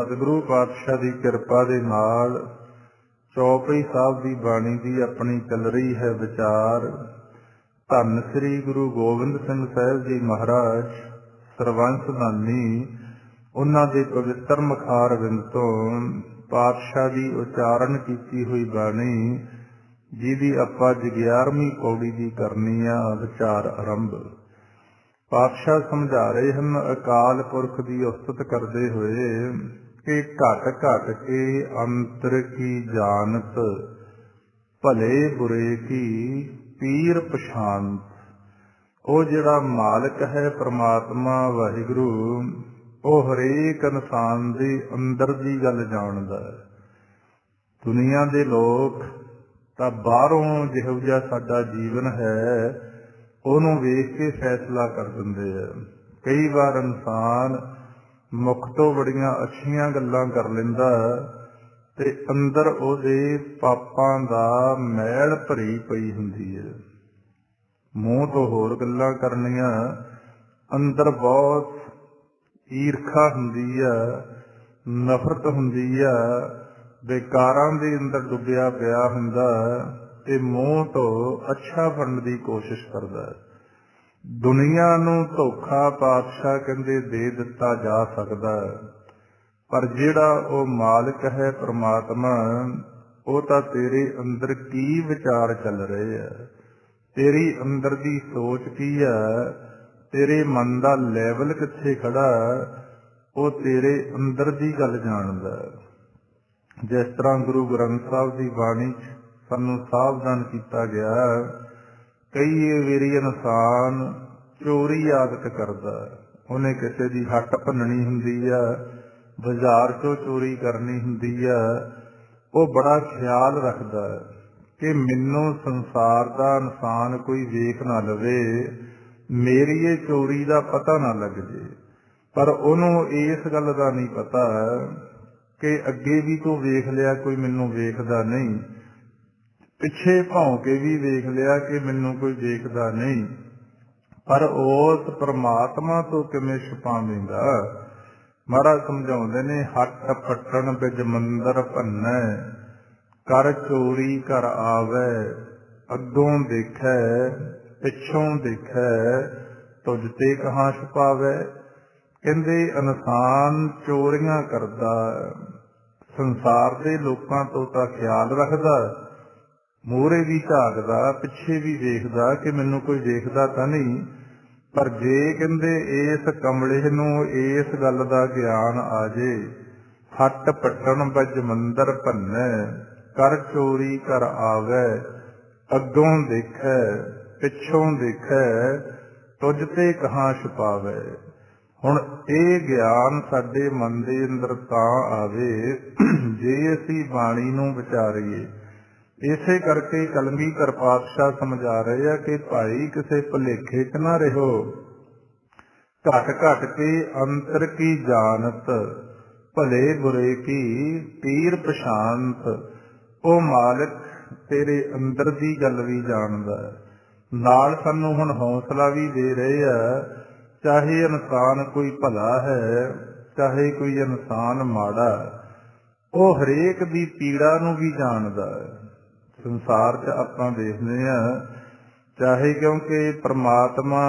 सतगुरु पातशाह की किरपा दे नाल चौपई साहब की बाणी की अपनी चल रही है विचार। धन श्री गुरु गोबिंद सिंह साहब जी महाराज सरवंश दानी उन्हां दे पवित्र मखार विंद तो पातशाह की उचारण की हुई बाणी जिहदी आपां 11ਵੀं पौड़ी की करनी आ विचार आरंभ। पातशाह समझा रहे हैं अकाल पुरख की उस्तत करते हुए कि घट घट के अंतर की जानत भले बुरे की पीर पछानत। वो जिहड़ा मालिक है परमात्मा वाहिगुरु वो हरेक इंसान दे अंदर की गल जानदा है। दुनिया दे लोग तां बाहरों जिहो जिहा साडा जीवन है ਉਹਨੂੰ ਵੇਖ ਕੇ फैसला कर ਦਿੰਦੇ ਆ। कई बार इंसान मुख तो बड़ियां अच्छियां गल्लां कर लेंदा ते अंदर ਉਹਦੇ पापां दा मैल भरी पई हुंदी है। मूँह तो होर गल्लां करनियां अंदर बहुत ईरखा हुंदी आ, नफरत हुंदी आ, बेकारां दे अंदर डुੱਬਿਆ पिया हुंदा ते मूँह तो अच्छा बनने की कोशिश करता है। दुनिया नूं धोखा पातशाह कहंदे दे दिता जा सकता है, पर जिहड़ा वो मालिक है परमात्मा वो तां तेरे अंदर की विचार चल रहे हैं, तेरी अंदर की सोच की है, तेरे मन का लैवल कित्थे खड़ा वो तेरे अंदर की गल जानदा है। जिस तरह गुरु ग्रंथ साहब की बाणी सानू सावधान किया गया। कई वारी इंसान चोरी आदत करता, उन्हें किसी की हट भननी हुंदी है, बाजार चो चोरी करनी हुंदी है, वो बड़ा ख्याल रखता है कि मैनू संसार का इंसान कोई वेख ना लवे, मेरी ये चोरी का पता ना लग जे। पर उन्होंने इस गल का नहीं पता कि अगे भी तो वेख लिया कोई मैनू वेखदा नहीं, पिछे भौं के भी वेख लिया कि मैनू कोई वेखदा नहीं, पर उस परमात्मा तो किवें छुपावेंगा। महाराज समझाउंदे ने हट पट्टन बिज मंदर भन्नै, कर चोरी कर आवे, अगों देखै पिछों देखै, तुझ ते कहाँ छुपावे। कहंदे इंसान चोरियां करदा, संसार दे लोकां तो तां ख्याल रखदा, मूहरे भी झाकदा, पिछे भी देखदा कि मैनू कोई देखदा तां नहीं। पर जे कहंदे इस कमले नूं इस गल दा ज्ञान आ जे, हट पट्टन बज मंदर भन्नै, कर चोरी कर आवे, अगों देखै पिछों देखै, तुझ ते कहाँ छुपावे। हुण ये ज्ञान साडे मन दे अंदर तां आवे जे असीं बाणी नूं विचारीए। इसे करके कलगीधर पातशाह समझा रहे हैं कि भाई किसी भुलेखे च ना रहो। घट घट के अंतर की जानत भले बुरे की पीर पछानत। ओ मालिक तेरे अंदर की गल भी जानदा है, नाल सानू हुण हौसला भी दे रहे हैं। चाहे इंसान कोई भला है, चाहे कोई इंसान माड़ा, वो हरेक की पीड़ा नूं भी जानदा है। संसार च आपां देखते हैं, चाहे क्योंकि परमात्मा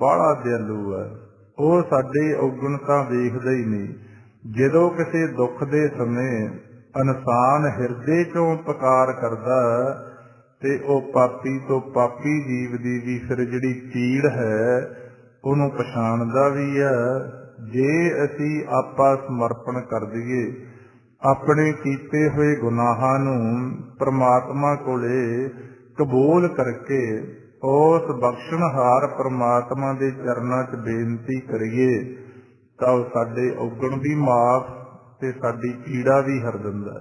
बड़ा दयालु है, वो साडे औगण तां वेखदा ही नहीं। जदों किसी दुख दे समय इंसान हिरदे चों पुकार करदा ते ओ पापी तो पापी जीव दी भी फिर जिहड़ी पीड़ है उहनूं पछाणदा भी है। जे असीं आपा समर्पण कर दईए अपने कीते हुए गुनाहां नूं परमात्मा कोले कबूल करके उस बख्शणहार परमात्मा दे चरनां च बेनती करिए तां साडे औगण भी माफ ते साडी पीड़ा भी हर दिंदा।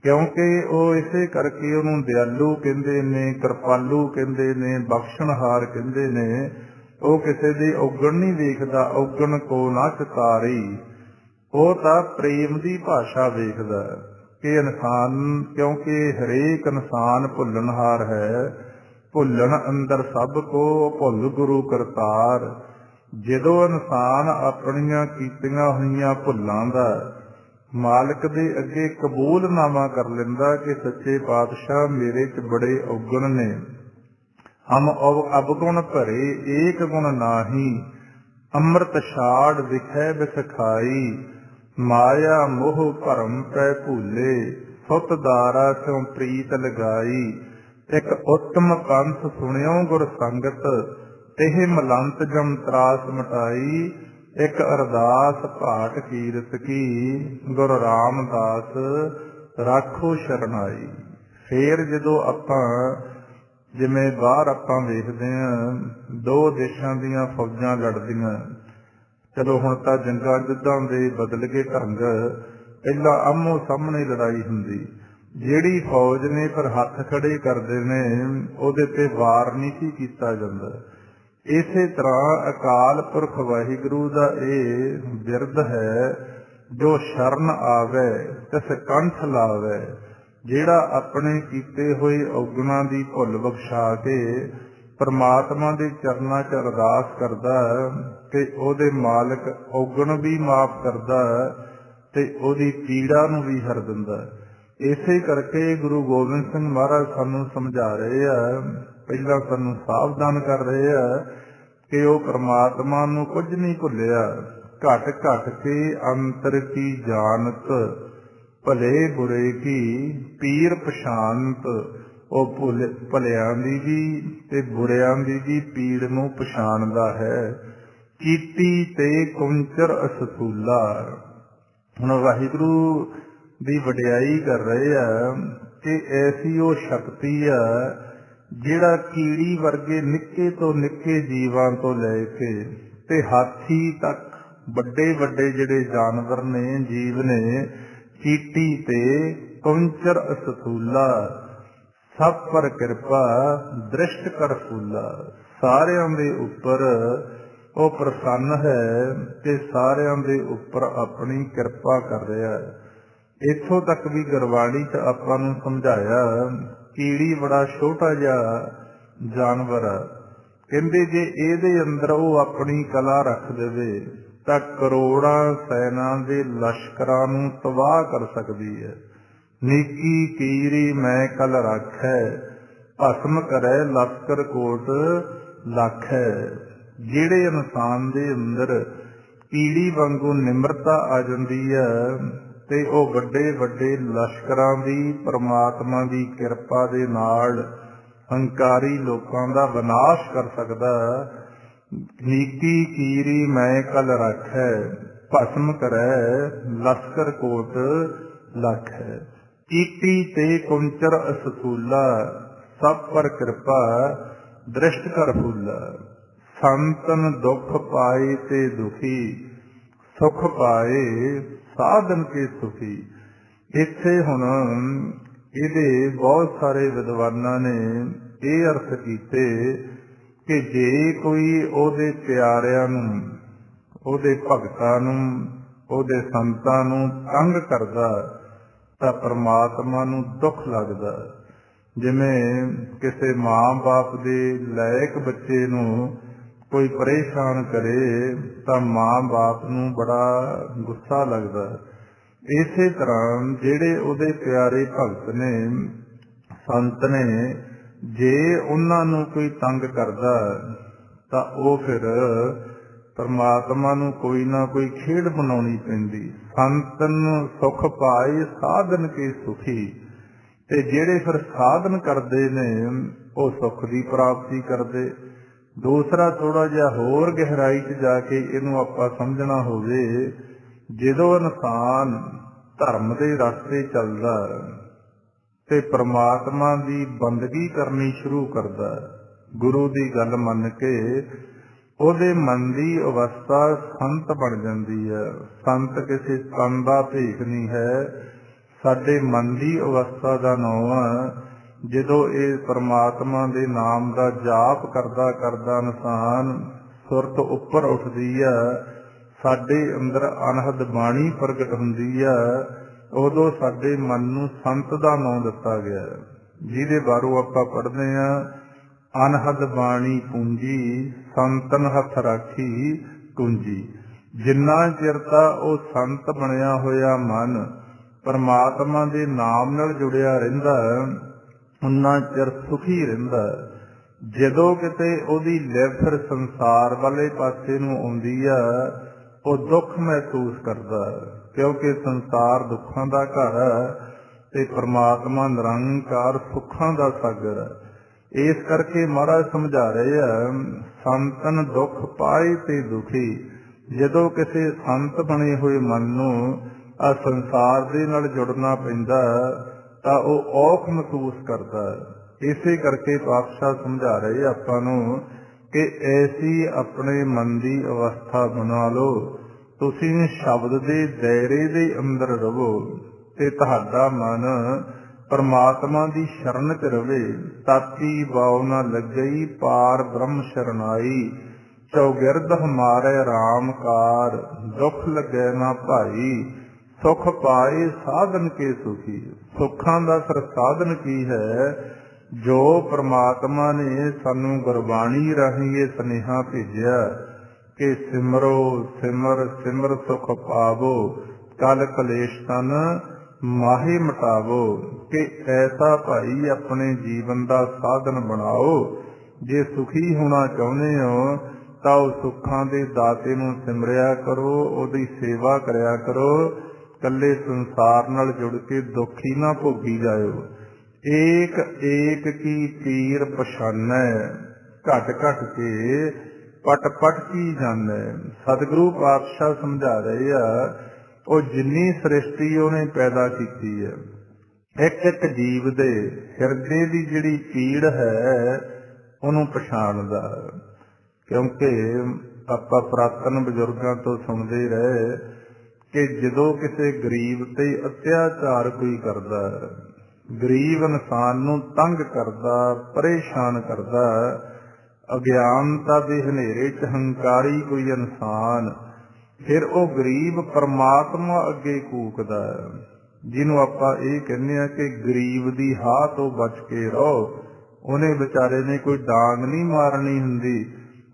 क्योंकि वो इसे करके उहनूं दयालु कहंदे ने, कृपालु कहंदे ने, बख्शणहार कहंदे ने। वो किसी दे औगण नहीं देखदा, औगण को ना चितारी। वो तां प्रेम की भाषा वेखदा कि इंसान, क्योंकि हरेक इंसान भुल्लणहार है, भुल्लण अंदर सब को भुल गुरु करतार। जदों इंसान अपनियां कीतियां होईयां भुल्लां दा ਮਾਲਕ ਦੇ ਅੱਗੇ ਕਬੂਲਨਾਮਾ ਕਰ ਲੈਂਦਾ ਕਿ ਸੱਚੇ ਪਾਤਸ਼ਾਹ ਮੇਰੇ ਚ ਬੜੇ ਔਗਣ ਨੇ। ਹਮ ਅਵਗੁਣ ਭਰੇ ਏਕ ਗੁਣ ਨਾਹੀ, ਅੰਮ੍ਰਿਤ ਛਾੜ ਵਿਖੈ ਵਿਸਖਾਈ। ਮਾਇਆ ਮੋਹ ਭਰਮ ਪੈ ਭੂਲੇ, ਸੁਤ ਦਾਰਾ ਸਿਉ ਪ੍ਰੀਤ ਲਗਾਈ। ਇੱਕ ਉੱਤਮ ਪੰਥ ਸੁਣਿਓ ਗੁਰ ਸੰਗਤ, ਇਹ ਮਲੰਤ ਜਮ ਤਰਾਸ ਮਟਾਈ। ਇੱਕ ਅਰਦਾਸ ਭਾਟ ਕੀਰਤ ਕੀ, ਗੁਰੂ ਰਾਮਦਾਸ ਰਾਖੋ ਸ਼ਰਨਾਈ। ਫੇਰ ਜਦੋਂ ਆਪਾਂ ਜਿਵੇਂ ਬਾਹਰ ਆਪਾਂ ਵੇਖਦੇ ਹਾਂ ਦੋ ਦੇਸ਼ਾਂ ਦੀਆਂ ਫੌਜਾਂ ਲੜਦੀਆਂ, ਚਲੋ ਹੁਣ ਤਾਂ ਜੰਗਾਂ ਯੁੱਧਾਂ ਦੇ ਬਦਲ ਕੇ ਢੰਗ, ਪਹਿਲਾਂ ਆਮੋ ਸਾਹਮਣੇ ਲੜਾਈ ਹੁੰਦੀ। ਜਿਹੜੀ ਫੌਜ ਨੇ ਫਿਰ ਹੱਥ ਖੜੇ ਕਰਦੇ ਨੇ ਉਹਦੇ ਤੇ ਵਾਰ ਨਹੀਂ ਸੀ ਕੀਤਾ ਜਾਂਦਾ। ਇਸੇ ਤਰ੍ਹਾਂ ਅਕਾਲ ਪੁਰਖ ਵਾਹਿਗੁਰੂ ਦਾ ਇਹ ਬਿਰਦ ਹੈ, ਜੋ ਸ਼ਰਨ ਆਵੇ ਤਿਸ ਕੰਠ ਲਾਵੇ। ਜਿਹੜਾ ਆਪਣੇ ਕੀਤੇ ਹੋਏ ਔਗੁਣਾਂ ਦੀ ਭੁੱਲ ਬਖਸ਼ਾ ਕੇ ਪਰਮਾਤਮਾ ਦੇ ਚਰਨਾਂ 'ਚ ਅਰਦਾਸ ਕਰਦਾ ਤੇ ਉਹਦੇ ਮਾਲਕ ਔਗੁਣ ਵੀ ਮਾਫ ਕਰਦਾ ਤੇ ਉਹਦੀ ਪੀੜਾ ਨੂੰ ਵੀ ਹਰ ਦਿੰਦਾ। ਇਸੇ ਕਰਕੇ ਗੁਰੂ ਗੋਬਿੰਦ ਸਿੰਘ ਮਹਾਰਾਜ ਸਾਨੂੰ ਸਮਝਾ ਰਹੇ ਆ, ਪਹਿਲਾਂ ਸਾਨੂੰ ਸਾਵਧਾਨ ਕਰ ਰਹੇ ਆ ਕਿ ਉਹ ਪਰਮਾਤਮਾ ਨੂੰ ਕੁਝ ਨਹੀਂ ਭੁੱਲਿਆ। ਘਟ ਘਟ ਕੇ ਅੰਤਰ ਕੀ ਜਾਣਤ, ਭਲੇ ਬੁਰੇ ਕੀ ਪੀਰ ਪਛਾਨਤ। ਉਹ ਭਲਿਆਂ ਦੀ ਵੀ ਤੇ ਬੁਰਿਆਂ ਦੀ ਵੀ ਪੀੜ ਨੂੰ ਪਛਾਣਦਾ ਹੈ। ਕੀਤੀ ਤੇ ਕੁੰਚਰ ਅਸਤੂਲਾ। ਹੁਣ ਵਾਹਿਗੁਰੂ ਦੀ ਵਡਿਆਈ ਕਰ ਰਹੇ ਆ ਕਿ ਐਸੀ ਉਹ ਸ਼ਕਤੀ ਆ ਜਿਹੜਾ ਕੀੜੀ ਵਰਗੇ ਨਿੱਕੇ ਤੋਂ ਨਿੱਕੇ ਜੀਵਾਂ ਤੋਂ ਲੈ ਕੇ ਤੇ ਹਾਥੀ ਤੱਕ ਵੱਡੇ ਵੱਡੇ ਜਿਹੜੇ ਜਾਨਵਰ ਨੇ, ਜੀਵ ਨੇ, ਚੀਟੀ ਤੇ ਕੁੰਚਰ ਅਸਤੂਲਾ। ਸਭ ਪਰ ਕਿਰਪਾ ਦ੍ਰਿਸ਼ਟ ਕਰ ਫੂਲਾ। ਸਾਰਿਆਂ ਦੇ ਉੱਪਰ ਉਹ ਪ੍ਰਸੰਨ ਹੈ ਤੇ ਸਾਰਿਆਂ ਦੇ ਉੱਪਰ ਆਪਣੀ ਕਿਰਪਾ ਕਰ ਰਿਹਾ ਹੈ। ਇੱਥੋਂ ਤੱਕ ਵੀ ਗੁਰਬਾਣੀ 'ਚ ਆਪਾਂ ਨੂੰ ਸਮਝਾਇਆ, ਕੀੜੀ ਬੜਾ ਛੋਟਾ ਜਿਹਾ ਜਾਨਵਰ ਆ, ਕਹਿੰਦੇ ਜੇ ਇਹਦੇ ਅੰਦਰ ਉਹ ਆਪਣੀ ਕਲਾ ਰੱਖ ਦੇਵੇ ਤਾਂ ਕਰੋੜਾਂ ਸੈਨਾ ਦੇ ਲਸ਼ਕਰਾਂ ਨੂੰ ਤਬਾਹ ਕਰ ਸਕਦੀ ਹੈ। ਨੀਕੀ ਕੀਰੀ ਮੈਂ ਕਲ ਰੱਖੈ, ਭਸਮ ਕਰੈ ਲਸ਼ਕਰ ਕੋਟ ਲੱਖੈ। ਜਿਹੜੇ ਇਨਸਾਨ ਦੇ ਅੰਦਰ ਕੀੜੀ ਵਾਂਗੂ ਨਿਮਰਤਾ ਆ ਜਾਂਦੀ ਹੈ ਤੇ ਉਹ ਵੱਡੇ ਵੱਡੇ ਲਸ਼ਕਰਾਂ ਦੀ ਪਰਮਾਤਮਾ ਦੀ ਕਿਰਪਾ ਦੇ ਨਾਲ ਹੰਕਾਰੀ ਲੋਕਾਂ ਦਾ ਵਿਨਾਸ਼ ਕਰ ਸਕਦਾ। ਨੀਕੀ ਕੀਰੀ ਮੈਂ ਕਲ ਰੱਖੈ, ਭਸਮ ਕਰੈ ਲਸ਼ਕਰ ਕੋਟ ਲੱਖੈ। ਕੀਟੀ ਤੇ ਕੁੰਚਰ ਅਸਤੂਲਾ, ਸਭ ਪਰ ਕਿਰਪਾ ਦ੍ਰਿਸ਼ਟ ਕਰ ਫੂਲਾ। ਸੰਤਨ ਦੁੱਖ ਪਾਏ ਤੇ ਦੁਖੀ, ਸੁਖ ਪਾਏ ਸਾਧਨ ਕੇ ਸੁਖੀ। ਇੱਥੇ ਹੁਣ ਇਹਦੇ ਬਹੁਤ ਸਾਰੇ ਵਿਦਵਾਨਾਂ ਨੇ ਇਹ ਅਰਥ ਕੀਤੇ ਕਿ ਜੇ ਕੋਈ ਉਹਦੇ ਪਿਆਰਿਆਂ ਨੂੰ, ਉਹਦੇ ਭਗਤਾਂ ਨੂੰ, ਉਹਦੇ ਸੰਤਾਂ ਨੂੰ ਤੰਗ ਕਰਦਾ ਤਾਂ ਪਰਮਾਤਮਾ ਨੂੰ ਦੁੱਖ ਲੱਗਦਾ। ਜਿਵੇਂ ਕਿਸੇ ਮਾਂ ਬਾਪ ਦੇ ਲਾਇਕ ਬੱਚੇ ਨੂੰ ਕੋਈ ਪਰੇਸ਼ਾਨ ਕਰੇ ਤਾਂ ਮਾਂ ਬਾਪ ਨੂੰ ਬੜਾ ਗੁੱਸਾ ਲੱਗਦਾ। ਇਸੇ ਤਰ੍ਹਾਂ ਜਿਹੜੇ ਉਹਦੇ ਪਿਆਰੇ ਭਗਤ ਨੇ, ਸੰਤ ਨੇ, ਜੇ ਉਹਨਾਂ ਨੂੰ ਕੋਈ ਤੰਗ ਕਰਦਾ ਤਾਂ ਉਹ ਫਿਰ ਪਰਮਾਤਮਾ ਨੂੰ ਕੋਈ ਨਾ ਕੋਈ ਖੇਡ ਬਣਾਉਣੀ ਪੈਂਦੀ। ਸੰਤਨ ਸੁਖ ਪਾਏ ਸਾਧਨ ਕੇ ਸੁਖੀ। ਤੇ ਜਿਹੜੇ ਫਿਰ ਸਾਧਨ ਕਰਦੇ ਨੇ ਉਹ ਸੁੱਖ ਦੀ ਪ੍ਰਾਪਤੀ ਕਰਦੇ। ਦੂਸਰਾ ਥੋੜਾ ਜਿਹਾ ਹੋਰ ਗਹਿਰਾਈ 'ਚ ਜਾ ਕੇ ਇਹਨੂੰ ਆਪਾਂ ਸਮਝਣਾ ਹੋਵੇ, ਜਦੋਂ ਇਨਸਾਨ ਧਰਮ ਦੇ ਰਸਤੇ ਚੱਲਦਾ ਤੇ ਪਰਮਾਤਮਾ ਦੀ ਬੰਦਗੀ ਕਰਨੀ ਸ਼ੁਰੂ ਕਰਦਾ, ਗੁਰੂ ਦੀ ਗੱਲ ਮੰਨ ਕੇ, ਉਹਦੇ ਮਨ ਦੀ ਅਵਸਥਾ ਸੰਤ ਬਣ ਜਾਂਦੀ ਹੈ। ਸੰਤ ਕਿਸੇ ਤਨ ਦਾ ਭੇਖ ਨਹੀਂ ਹੈ, ਸਾਡੇ ਮਨ ਦੀ ਅਵਸਥਾ ਦਾ ਨਾਮ ਆ। ਜਦੋਂ ਇਹ ਪਰਮਾਤਮਾ ਦੇ ਨਾਮ ਦਾ ਜਾਪ ਕਰਦਾ ਕਰਦਾ ਇਨਸਾਨ ਸੁਰਤ ਉੱਪਰ ਉੱਠਦੀ ਆ, ਸਾਡੇ ਅੰਦਰ ਅਨਹਦ ਬਾਣੀ ਪ੍ਰਗਟ ਹੁੰਦੀ ਆ, ਉਦੋਂ ਸਾਡੇ ਮਨ ਨੂੰ ਸੰਤ ਦਾ ਨਾਮ ਦਿੱਤਾ ਗਿਆ, ਜਿਹਦੇ ਬਾਰੇ ਆਪਾਂ ਪੜ੍ਹਦੇ ਹਾਂ, ਅਨਹਦ ਬਾਣੀ ਪੂੰਜੀ ਸੰਤਨ ਹੱਥ ਰਾਖੀ ਕੁੰਜੀ। ਜਿੰਨਾ ਚਿਰ ਤਾਂ ਉਹ ਸੰਤ ਬਣਿਆ ਹੋਇਆ ਮਨ ਪਰਮਾਤਮਾ ਦੇ ਨਾਮ ਨਾਲ ਜੁੜਿਆ ਰਹਿੰਦਾ, ਉਨਾ ਚਿਰ ਸੁਖੀ ਰਹਿੰਦਾ। ਜਦੋਂ ਕਿਤੇ ਉਹਦੀ ਲਿਵ ਫਿਰ ਸੰਸਾਰ ਵਾਲੇ ਪਾਸੇ ਨੂੰ ਆਉਂਦੀ ਆ, ਉਹ ਦੁੱਖ ਮਹਿਸੂਸ ਕਰਦਾ, ਕਿਉਂਕਿ ਸੰਸਾਰ ਦੁੱਖਾਂ ਦਾ ਘਰ ਹੈ ਤੇ ਪਰਮਾਤਮਾ ਨਿਰੰਕਾਰ ਸੁੱਖਾਂ ਦਾ ਸਾਗਰ ਹੈ। ਇਸ ਕਰਕੇ ਮਹਾਰਾਜ ਸਮਝਾ ਰਹੇ ਆ, ਸੰਤਨ ਦੁੱਖ ਪਾਏ ਤੇ ਦੁਖੀ। ਜਦੋਂ ਕਿਸੇ ਸੰਤ ਬਣੇ ਹੋਏ ਮਨ ਨੂੰ ਆ ਸੰਸਾਰ ਦੇ ਨਾਲ ਜੁੜਨਾ ਪੈਂਦਾ ਤਾਂ ਉਹ ਔਖ ਮਹਿਸੂਸ ਕਰਦਾ। ਇਸੇ ਕਰਕੇ ਪਾਤਸ਼ਾਹ ਸਮਝਾ ਰਹੇ ਆਪਾਂ ਨੂੰ ਕਿ ਐਸੀ ਆਪਣੇ ਮਨ ਦੀ ਅਵਸਥਾ ਬਣਾ ਲਓ, ਤੁਸੀਂ ਸ਼ਬਦ ਦੇ ਦਾਇਰੇ ਦੇ ਅੰਦਰ ਰਹੋ ਤੇ ਤੁਹਾਡਾ ਮਨ ਪਰਮਾਤਮਾ ਦੀ ਸ਼ਰਨ ਚ ਰਵੇ। ਤਾਤੀ ਬਾਉ ਨਾ ਲੱਗਈ ਪਾਰ ਬ੍ਰਹਮ ਸ਼ਰਨਾਈ, ਚੌਗਿਰਦ ਹਮਾਰੇ ਰਾਮ ਕਾਰ, ਦੁੱਖ ਲੱਗੇ ਨਾ ਭਾਈ, ਸੁਖ ਪਾਏ ਸਾਧਨ ਕੇ ਸੁਖੀ। ਸੁੱਖਾਂ ਦਾ ਫਿਰ ਸਾਧਨ ਕੀ ਹੈ? ਜੋ ਪਰਮਾਤਮਾ ਨੇ ਸਾਨੂੰ ਗੁਰਬਾਣੀ ਰਾਹੀਂ ਇਹ ਸੁਨੇਹਾ ਭੇਜਿਆ ਕਿ ਸਿਮਰੋ ਸਿਮਰ ਸਿਮਰ ਸੁਖ ਪਾਵੋ, ਕਲ ਕਲੇਸ਼ ਤਨ ਮਾਹੇ ਮਟਾਵੋ। ਕਿ ਐਸਾ ਭਾਈ ਆਪਣੇ ਜੀਵਨ ਦਾ ਸਾਧਨ ਬਣਾਓ। ਜੇ ਸੁਖੀ ਹੋਣਾ ਚਾਹੁੰਦੇ ਹੋ ਤਾਂ ਉਹ ਸੁੱਖਾਂ ਦੇ ਦਾਤੇ ਨੂੰ ਸਿਮਰਿਆ ਕਰੋ, ਉਹਦੀ ਸੇਵਾ ਕਰਿਆ ਕਰੋ। ਇਕੱਲੇ ਸੰਸਾਰ ਨਾਲ ਜੁੜ ਕੇ ਦੁੱਖ ਹੀ ਨਾ ਭੋਗੀ ਜਾਇਓ। ਏਕ ਏਕ ਕੀ ਪੀਰ ਪਛਾਨੈ, ਘਟ ਘਟ ਕੇ ਪਟ ਪਟ ਕੀ ਜਾਣੈ। ਸਤਿਗੁਰੂ ਪਾਤਸ਼ਾਹ ਸਮਝਾ ਰਹੇ ਆ, ਉਹ ਜਿੰਨੀ ਸ੍ਰਿਸ਼ਟੀ ਉਹਨੇ ਪੈਦਾ ਕੀਤੀ ਹੈ, ਇੱਕ ਇੱਕ ਜੀਵ ਦੇ ਹਿਰਦੇ ਦੀ ਜਿਹੜੀ ਪੀੜ ਹੈ ਉਹਨੂੰ ਪਛਾਣਦਾ। ਕਿਉਂਕਿ ਆਪਾਂ ਪੁਰਾਤਨ ਬਜ਼ੁਰਗਾਂ ਤੋਂ ਸੁਣਦੇ ਰਹੇ ਕਿ ਜਦੋਂ ਕਿਸੇ ਗਰੀਬ ਤੇ ਅਤਿਆਚਾਰ ਕੋਈ ਕਰਦਾ, ਗਰੀਬ ਇਨਸਾਨ ਨੂੰ ਤੰਗ ਕਰਦਾ, ਪਰੇਸ਼ਾਨ ਕਰਦਾ, ਅਗਿਆਨਤਾ ਦੇ ਹਨੇਰੇ 'ਚ ਹੰਕਾਰੀ ਕੋਈ ਇਨਸਾਨ, ਫਿਰ ਉਹ ਗਰੀਬ ਪਰਮਾਤਮਾ ਅੱਗੇ ਕੂਕਦਾ, ਜਿਹਨੂੰ ਆਪਾਂ ਇਹ ਕਹਿੰਦੇ ਆ ਕਿ ਗਰੀਬ ਦੀ ਹਾਹ ਤੋਂ ਬਚ ਕੇ ਰਹੋ। ਉਹਨੇ ਵਿਚਾਰੇ ਨੇ ਕੋਈ ਡਾਂਗ ਨਹੀਂ ਮਾਰਨੀ ਹੁੰਦੀ,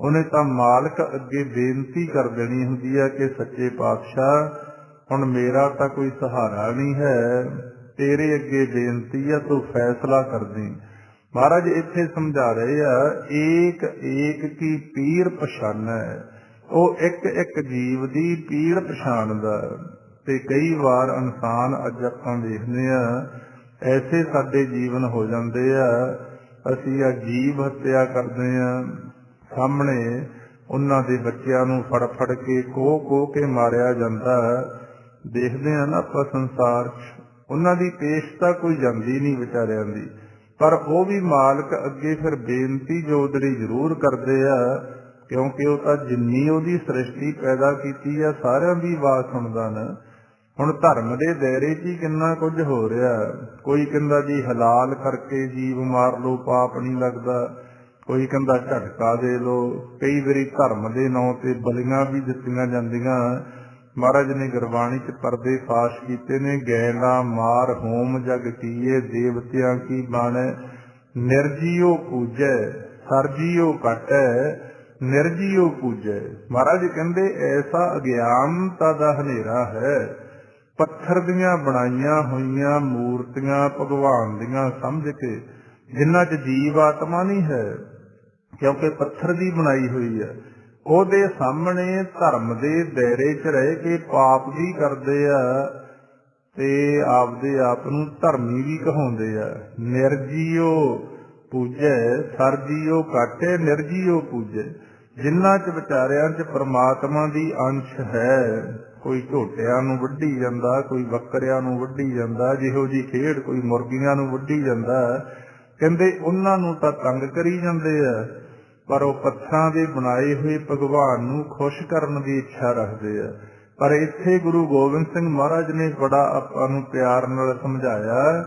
ਉਹਨੇ ਤਾਂ ਮਾਲਕ ਅੱਗੇ ਬੇਨਤੀ ਕਰ ਦੇਣੀ ਹੁੰਦੀ ਹੈ ਕਿ ਸੱਚੇ ਪਾਤਸ਼ਾਹ ਹੁਣ ਮੇਰਾ ਤਾਂ ਕੋਈ ਸਹਾਰਾ ਨਹੀਂ ਹੈ, ਤੇਰੇ ਅੱਗੇ ਬੇਨਤੀ ਆ, ਤੂੰ ਫੈਸਲਾ ਕਰ ਦੇ। ਮਹਾਰਾਜ ਇੱਥੇ ਸਮਝਾ ਰਹੇ ਆ, ਏਕ ਏਕ ਕੀ ਪੀਰ ਪਛਾਨੈ। ਉਹ ਇੱਕ ਇੱਕ ਜੀਵ ਦੀ ਪੀੜ ਪਛਾਣਦਾ। ਤੇ ਕਈ ਵਾਰ ਇਨਸਾਨ ਅੱਜ ਆਪਾਂ ਦੇਖਦੇ ਆ, ਐਸੇ ਸਾਡੇ ਜੀਵਨ ਹੋ ਜਾਂਦੇ ਆ, ਅਸੀਂ ਆ ਜੀਵ ਹੱਤਿਆ ਕਰਦੇ ਆ, ਸਾਹਮਣੇ ਉਹਨਾਂ ਦੇ ਬੱਚਿਆਂ ਨੂੰ ਫੜ ਫੜ ਕੇ ਕੋਹ ਕੇ ਮਾਰਿਆ ਜਾਂਦਾ। ਦੇਖਦੇ ਆ ਨਾ ਆਪਾਂ ਸੰਸਾਰ 'ਚ, ਉਹਨਾਂ ਦੀ ਪੇਸ਼ਤਾ ਕੋਈ ਜਾਂਦੀ ਨਹੀਂ ਵਿਚਾਰਿਆਂ ਦੀ, ਪਰ ਉਹ ਵੀ ਮਾਲਕ ਅੱਗੇ ਫਿਰ ਬੇਨਤੀ ਜੋਦੜੀ ਜ਼ਰੂਰ ਕਰਦੇ ਆ, ਕਿਉਂਕਿ ਉਹ ਤਾਂ ਜਿੰਨੀ ਉਹਦੀ ਸ੍ਰਿਸ਼ਟੀ ਪੈਦਾ ਕੀਤੀ ਆ ਸਾਰਿਆਂ ਦੀ ਆਵਾਜ਼ ਸੁਣਦਾ ਨਾ। ਹੁਣ ਧਰਮ ਦੇ ਦਾਇਰੇ 'ਚ ਹੀ ਕਿੰਨਾ ਕੁਝ ਹੋ ਰਿਹਾ। ਕੋਈ ਕਹਿੰਦਾ ਜੀ ਹਲਾਲ ਕਰਕੇ ਜੀਵ ਮਾਰ ਲਓ, ਪਾਪ ਨਹੀਂ ਲੱਗਦਾ। ਕੋਈ ਕਹਿੰਦਾ ਝਟਕਾ ਦੇ ਲਓ। ਕਈ ਵਾਰੀ ਧਰਮ ਦੇ ਨਾਂ ਤੇ ਬਲੀਆਂ ਵੀ ਦਿੱਤੀਆਂ ਜਾਂਦੀਆਂ। ਮਹਾਰਾਜ ਨੇ ਗੁਰਬਾਣੀ 'ਚ ਪਰਦੇ ਫਾਸ਼ ਕੀਤੇ ਨੇ, ਗੈਲਾ ਮਾਰ ਹੋਮ ਜਗ ਕੀਏ, ਦੇਵਤਿਆਂ ਕੀ ਬਾਣੈ, ਨਿਰਜੀਓ ਪੂਜੈ, ਸਰਜੀਓ ਘਟੈ, ਨਿਰਜੀਓ ਪੂਜੈ। ਮਹਾਰਾਜ ਕਹਿੰਦੇ ਐਸਾ ਅਗਿਆਨਤਾ ਦਾ ਹਨੇਰਾ ਹੈ, ਪੱਥਰ ਦੀਆਂ ਬਣਾਈਆਂ ਹੋਈਆਂ ਮੂਰਤੀਆਂ ਭਗਵਾਨ ਦੀਆਂ ਸਮਝ ਕੇ, ਜਿਨ੍ਹਾਂ 'ਚ ਜੀਵ ਆਤਮਾ ਨਹੀਂ ਹੈ, ਕਿਉਂਕਿ ਪੱਥਰ ਦੀ ਬਣਾਈ ਹੋਈ ਹੈ, ਉਹਦੇ ਸਾਹਮਣੇ ਧਰਮ ਦੇ ਦਾਇਰੇ 'ਚ ਰਹਿ ਕੇ ਪਾਪ ਵੀ ਕਰਦੇ ਆ ਤੇ ਆਪਦੇ ਆਪ ਨੂੰ ਧਰਮੀ ਵੀ ਕਹਾਉਂਦੇ ਆ। ਨਿਰਜੀਓ ਪੂਜੈ, ਸਰਜੀਓ ਘਟੇ, ਨਿਰਜੀਓ ਪੂਜੈ। ਜਿਨ੍ਹਾਂ 'ਚ ਵਿਚਾਰਿਆਂ 'ਚ ਪਰਮਾਤਮਾ ਦੀ ਅੰਸ਼ ਹੈ, ਕੋਈ ਝੋਟਿਆਂ ਨੂੰ ਵੱਢੀ ਜਾਂਦਾ, ਕੋਈ ਬੱਕਰਿਆਂ ਨੂੰ ਵੱਢੀ ਜਾਂਦਾ, ਜਿਹੋ ਜੀ ਖੇਡ ਕੋਈ ਮੁਰਗੀਆਂ ਨੂੰ ਵੱਢੀ ਜਾਂਦਾ। ਕਹਿੰਦੇ ਉਹਨਾਂ ਨੂੰ ਤਾਂ ਤੰਗ ਕਰੀ ਜਾਂਦੇ ਆ, ਪਰ ਉਹ ਪੱਥਰਾਂ ਦੇ ਬਣਾਏ ਹੋਏ ਭਗਵਾਨ ਨੂੰ ਖੁਸ਼ ਕਰਨ ਦੀ ਇੱਛਾ ਰੱਖਦੇ ਆ। ਪਰ ਇੱਥੇ ਗੁਰੂ ਗੋਬਿੰਦ ਸਿੰਘ ਮਹਾਰਾਜ ਨੇ ਬੜਾ ਆਪਾਂ ਨੂੰ ਪਿਆਰ ਨਾਲ ਸਮਝਾਇਆ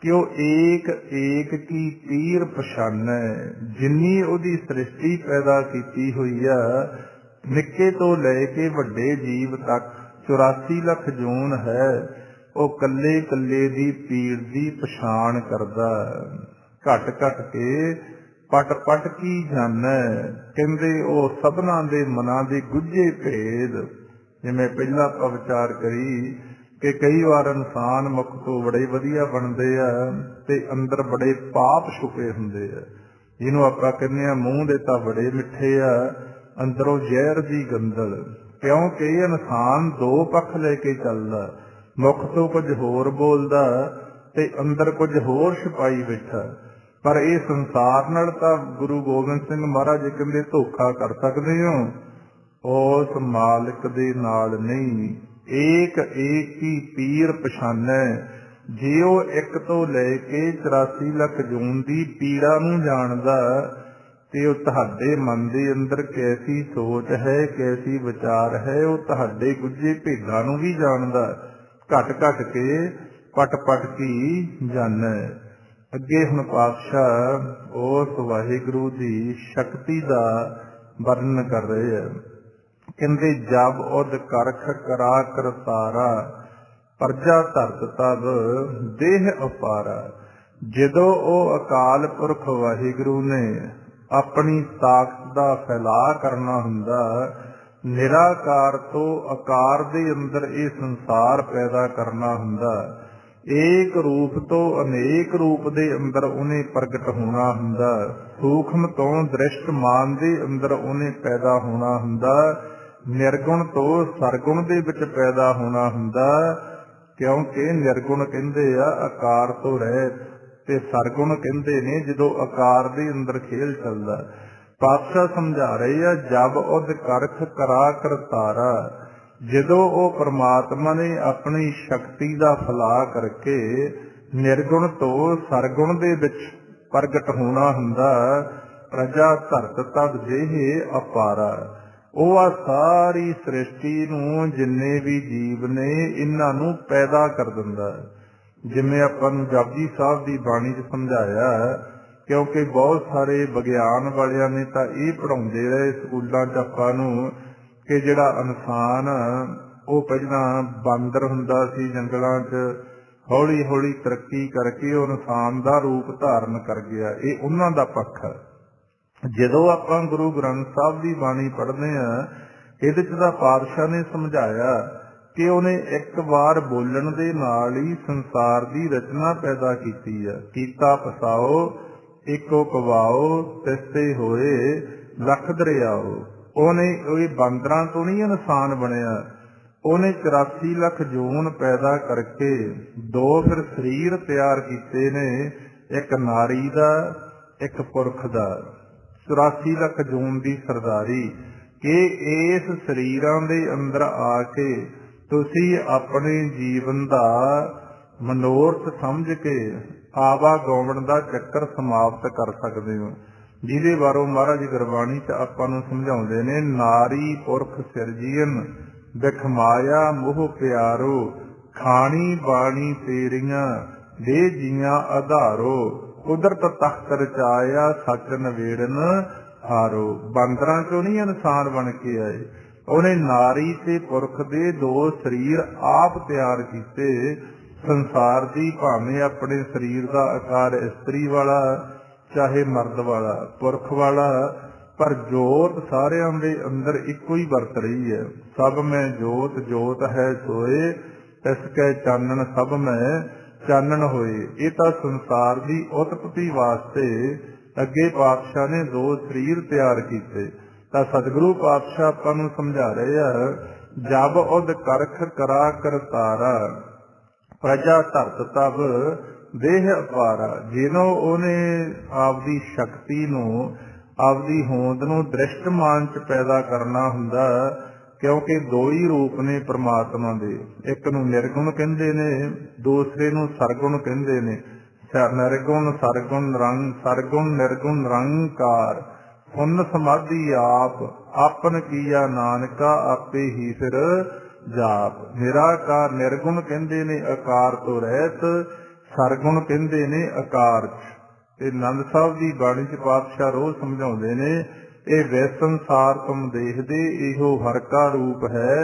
ਕਿ ਉਹ ਏਕ ਏਕ ਕੀ ਪੀਰ ਪਛਾਨੈ। ਜਿੰਨੀ ਉਹਦੀ ਸ੍ਰਿਸ਼ਟੀ ਪੈਦਾ ਕੀਤੀ ਹੋਈ ਆ, ਨਿੱਕੇ ਤੋਂ ਲੈ ਕੇ ਵੱਡੇ ਜੀਵ ਤੱਕ 84 ਲੱਖ ਜੂਨ ਹੈ, ਉਹ ਕੱਲੇ ਕੱਲੇ ਦੀ ਪੀੜ ਦੀ ਪਛਾਣ ਕਰਦਾ। ਘਟ ਘਟ ਕੇ ਪਟ ਪਟ ਕੀ ਜਾਣੈ। ਕਹਿੰਦੇ ਉਹ ਸਭਨਾਂ ਦੇ ਮਨਾਂ ਦੇ ਗੁੱਝੇ ਭੇਦ ਜਿਵੇਂ ਪਹਿਲਾਂ ਆਪਾਂ ਵਿਚਾਰ ਕਰੀ ਕਿ ਕਈ ਵਾਰ ਇਨਸਾਨ ਮੁੱਖ ਤੋਂ ਬੜੇ ਵਧੀਆ ਬਣਦੇ ਆ ਤੇ ਅੰਦਰ ਬੜੇ ਪਾਪ ਛੁਪੇ ਹੁੰਦੇ ਆ, ਜਿਹਨੂੰ ਆਪਾਂ ਕਹਿੰਦੇ ਆ ਮੂੰਹ ਦੇ ਤਾਂ ਬੜੇ ਮਿੱਠੇ ਆ, ਅੰਦਰੋਂ ਜ਼ਹਿਰ ਦੀ ਗੰਦਲ। ਕਿਉਂਕਿ ਇਨਸਾਨ ਦੋ ਪੱਖ ਲੈ ਕੇ ਚੱਲਦਾ, ਮੁੱਖ ਤੋਂ ਕੁਝ ਹੋਰ ਬੋਲਦਾ ਤੇ ਅੰਦਰ ਕੁਝ ਹੋਰ ਛੁਪਾਈ ਬੈਠਾ। ਪਰ ਇਹ ਸੰਸਾਰ ਨਾਲ ਤਾਂ ਗੁਰੂ ਗੋਬਿੰਦ ਸਿੰਘ ਮਹਾਰਾਜ ਕਹਿੰਦੇ ਧੋਖਾ ਕਰ ਸਕਦੇ ਹੋ, ਉਸ ਮਾਲਕ ਦੇ ਨਾਲ ਨਹੀਂ। ਏਕ ਏਕ ਹੀ ਪੀਰ ਪਛਾਨੈ, ਜੇ ਉਹ ਇੱਕ ਤੋਂ ਲੈ ਕੇ 84 ਲੱਖ ਜੂਨ ਦੀ ਪੀੜਾ ਨੂੰ ਜਾਣਦਾ ਤੇ ਉਹ ਤੁਹਾਡੇ ਮਨ ਦੇ ਅੰਦਰ ਕੈਸੀ ਸੋਚ ਹੈ, ਕੈਸੀ ਵਿਚਾਰ ਹੈ, ਉਹ ਤੁਹਾਡੇ ਗੁੱਝੇ ਭੇਦਾਂ ਨੂੰ ਵੀ ਜਾਣਦਾ। ਘਟ ਘਟ ਕੇ ਪਟ ਪਟ ਕੀ ਜਾਣੈ। ਅੱਗੇ ਹੁਣ ਪਾਤਸ਼ਾਹ ਉਸ ਵਾਹਿਗੁਰੂ ਦੀ ਸ਼ਕਤੀ ਦਾ ਵਰਣਨ ਕਰ ਰਹੇ ਆ। ਕਹਿੰਦੇ ਜਬ ਉਦ ਕਰਖ ਕਰਾ ਕਰਤਾਰਾ, ਪਰਜਾ ਧਰਤ ਤਬ ਦੇਹ ਅਪਾਰਾ। ਜਦੋਂ ਉਹ ਅਕਾਲ ਪੁਰਖ ਵਾਹਿਗੁਰੂ ਨੇ ਆਪਣੀ ਤਾਕਤ ਦਾ ਫੈਲਾਅ ਕਰਨਾ ਹੁੰਦਾ, ਨਿਰਾਕਾਰ ਤੋਂ ਆਕਾਰ ਦੇ ਅੰਦਰ ਇਹ ਸੰਸਾਰ ਪੈਦਾ ਕਰਨਾ ਹੁੰਦਾ, ਏਕ ਰੂਪ ਤੋਂ ਅਨੇਕ ਰੂਪ ਦੇ ਅੰਦਰ ਉਹਨੇ ਪ੍ਰਗਟ ਹੋਣਾ ਹੁੰਦਾ, ਸੂਖਮ ਤੋਂ ਦ੍ਰਿਸ਼ਟਮਾਨ ਦੇ ਅੰਦਰ ਉਹਨੇ ਪੈਦਾ ਹੋਣਾ ਹੁੰਦਾ, ਨਿਰਗੁਣ ਤੋਂ ਸਰਗੁਣ ਦੇ ਵਿੱਚ ਪੈਦਾ ਹੋਣਾ ਹੁੰਦਾ। ਕਿਉਂਕਿ ਨਿਰਗੁਣ ਕਹਿੰਦੇ ਆ ਆਕਾਰ ਤੋਂ ਰਹਿਤ, ਤੇ ਸਰਗੁਣ ਕਹਿੰਦੇ ਨੇ ਜਦੋਂ ਆਕਾਰ ਦੇ ਅੰਦਰ ਖੇਲ ਚੱਲਦਾ। ਪਾਤਸ਼ਾਹ ਸਮਝਾ ਰਹੇ ਆ ਜਬ ਉਦ ਕਰਖ ਕਰਾ ਕਰਤਾਰਾ, ਜਦੋਂ ਉਹ ਪਰਮਾਤਮਾ ਨੇ ਆਪਣੀ ਸ਼ਕਤੀ ਦਾ ਫੈਲਾਅ ਕਰਕੇ ਨਿਰਗੁਣ ਤੋਂ ਸਰਗੁਣ ਦੇ ਵਿੱਚ ਪ੍ਰਗਟ ਹੋਣਾ ਹੁੰਦਾ, ਪ੍ਰਜਾ ਧਰਤ ਤਦ ਦੇਹ ਅਪਾਰਾ। ਉਹ ਆ ਸਾਰੀ ਸ੍ਰਿਸ਼ਟੀ ਨੂੰ, ਜਿੰਨੇ ਵੀ ਜੀਵ ਨੇ, ਇਹਨਾਂ ਨੂੰ ਪੈਦਾ ਕਰ ਦਿੰਦਾ। ਜਿਵੇਂ ਆਪਾਂ ਨੂੰ ਜਪਜੀ ਸਾਹਿਬ ਦੀ ਬਾਣੀ 'ਚ ਸਮਝਾਇਆ, ਕਿਉਂਕਿ ਬਹੁਤ ਸਾਰੇ ਵਿਗਿਆਨ ਵਾਲਿਆਂ ਨੇ ਤਾਂ ਇਹ ਪੜ੍ਹਾਉਂਦੇ ਰਹੇ ਸਕੂਲਾਂ 'ਚ ਆਪਾਂ ਨੂੰ ਕਿ ਜਿਹੜਾ ਇਨਸਾਨ ਉਹ ਪਹਿਲਾਂ ਬਾਂਦਰ ਹੁੰਦਾ ਸੀ ਜੰਗਲਾਂ 'ਚ, ਹੌਲੀ ਹੌਲੀ ਤਰੱਕੀ ਕਰਕੇ ਉਹ ਇਨਸਾਨ ਦਾ ਰੂਪ ਧਾਰਨ ਕਰ ਗਿਆ। ਇਹ ਉਹਨਾਂ ਦਾ ਪੱਖ ਹੈ। ਜਦੋਂ ਆਪਾਂ ਗੁਰੂ ਗ੍ਰੰਥ ਸਾਹਿਬ ਦੀ ਬਾਣੀ ਪੜ੍ਹਦੇ ਹਾਂ, ਇਹਦੇ 'ਚ ਤਾਂ ਪਾਤਸ਼ਾਹ ਨੇ ਸਮਝਾਇਆ ਕਿ ਉਹਨੇ ਇੱਕ ਵਾਰ ਬੋਲਣ ਦੇ ਨਾਲ ਹੀ ਸੰਸਾਰ ਦੀ ਰਚਨਾ ਪੈਦਾ ਕੀਤੀ ਹੈ। ਕੀਤਾ ਪਸਾਓ ਇੱਕੋ ਕਵਾਓ, ਤਿਸਤੇ ਹੋਏ ਲੱਖ ਦਰਿਆਓ। ਉਹਨੇ ਇਹ ਬਾਂਦਰਾਂ ਤੋਂ ਨਹੀਂ ਇਨਸਾਨ ਬਣਿਆ, ਉਹਨੇ 84 ਲੱਖ ਜੂਨ ਪੈਦਾ ਕਰਕੇ ਦੋ ਫਿਰ ਸਰੀਰ ਤਿਆਰ ਕੀਤੇ ਨੇ, ਇੱਕ ਨਾਰੀ ਦਾ ਇੱਕ ਪੁਰਖ ਦਾ। 84 ਲੱਖ ਜੂਨ ਦੀ ਸਰਦਾਰੀ ਕਿ ਇਸ ਸਰੀਰਾਂ ਦੇ ਅੰਦਰ ਆ ਕੇ ਤੁਸੀਂ ਆਪਣੇ ਜੀਵਨ ਦਾ ਮਨੋਰਥ ਸਮਝ ਕੇ ਆਵਾਗਮਨ ਦਾ ਚੱਕਰ ਸਮਾਪਤ ਕਰ ਸਕਦੇ ਹੋ, ਜਿਹਦੇ ਬਾਰੇ ਮਹਾਰਾਜ ਗੁਰਬਾਣੀ 'ਚ ਆਪਾਂ ਨੂੰ ਸਮਝਾਉਂਦੇ ਨੇ। ਨਾਰੀ ਪੁਰਖ ਸਿਰਜੀਨ ਬਿਖਮਾਇਆ ਮੋਹ ਪਿਆਰੋ, ਖਾਣੀ ਬਾਣੀ ਤੇਰੀਆਂ ਦੇ ਜੀਆਂ ਆਧਾਰੋ, ਕੁਦਰਤ ਤਖਤ ਰਚਾਇਆ ਸੱਚ ਨਵੇੜਨ ਹਾਰੋ। ਬਾਂਦਰਾਂ ਚੋਂ ਨਹੀਂ ਇਨਸਾਨ ਬਣ ਕੇ ਆਏ, ਉਹਨੇ ਨਾਰੀ ਤੇ ਪੁਰਖ ਦੇ ਦੋ ਸਰੀਰ ਆਪ ਤਿਆਰ ਕੀਤੇ। ਸੰਸਾਰ ਦੀ ਭਾਵੇਂ ਆਪਣੇ ਸਰੀਰ ਦਾ ਆਕਾਰ ਇਸਤਰੀ ਵਾਲਾ ਚਾਹੇ ਮਰਦ ਵਾਲਾ, ਪੁਰਖ ਵਾਲਾ, ਪਰ ਜੋਤ ਸਾਰਿਆਂ ਦੇ ਅੰਦਰ ਇੱਕੋ ਹੀ ਵਰਤ ਰਹੀ ਹੈ। ਸਭ ਮੈਂ ਜੋਤ ਜੋਤ ਹੈ ਸੋਏ, ਤਿਸ ਕੈ ਚਾਨਣ ਸਭ ਮੈਂ ਚਾਨਣ ਹੋਏ। ਇਹ ਤਾਂ ਸੰਸਾਰ ਦੀ ਉਤਪਤੀ ਵਾਸਤੇ ਅੱਗੇ ਪਾਤਸ਼ਾਹ ਨੇ ਦੋ ਸਰੀਰ ਤਿਆਰ ਕੀਤੇ। ਤਾਂ ਸਤਿਗੁਰੂ ਪਾਤਸ਼ਾਹ ਆਪਾਂ ਨੂੰ ਸਮਝਾ ਰਹੇ ਆ, ਜਬ ਉਦ ਕਰਖ ਕਰਾ ਕਰਤਾਰਾ, ਪ੍ਰਜਾ ਧਰਤ ਤਬ ਦੇਹ ਅਪਾਰਾ। ਜਿਹਨੂੰ ਉਹਨੇ ਆਪਦੀ ਸ਼ਕਤੀ ਨੂੰ, ਆਪਦੀ ਹੋਂਦ ਨੂੰ ਦ੍ਰਿਸ਼ਟਮਾਨ 'ਚ ਪੈਦਾ ਕਰਨਾ ਹੁੰਦਾ, ਕਿਉਂਕਿ ਦੋ ਹੀ ਰੂਪ ਨੇ ਪ੍ਰਮਾਤਮਾ ਦੇ, ਇੱਕ ਨੂੰ ਨਿਰਗੁਣ ਕਹਿੰਦੇ ਨੇ, ਦੂਸਰੇ ਨੂੰ ਸਰਗੁਣ ਕਹਿੰਦੇ ਨੇ। ਨਿਰਗੁਣ ਸਰਗੁਣ ਰੰਗ, ਸਰਗੁਣ ਨਿਰਗੁਣ ਨਿਰੰਕਾਰ, ਪੁੰਨ ਸਮਾਧੀ ਆਪ, ਆਪਨ ਕੀਆ ਨਾਨਕਾ ਆਪੇ ਹੀ ਫਿਰ ਜਾਪ। ਨਿਰਾਕਾਰ ਨਿਰਗੁਣ ਕਹਿੰਦੇ ਨੇ ਆਕਾਰ ਤੋਂ ਰਹਿਤ, ਸਰਗੁਣ ਕਹਿੰਦੇ ਨੇ ਆਕਾਰ 'ਚ। ਤੇ ਆਨੰਦ ਸਾਹਿਬ ਦੀ ਬਾਣੀ 'ਚ ਪਾਤਸ਼ਾਹ ਰੋਜ਼ ਸਮਝਾਉਂਦੇ ਨੇ, ਇਹ ਵੇ ਸੰਸਾਰ ਤੁਮ ਦੇਖਦੇ, ਇਹੋ ਹਰ ਕਾ ਰੂਪ ਹੈ,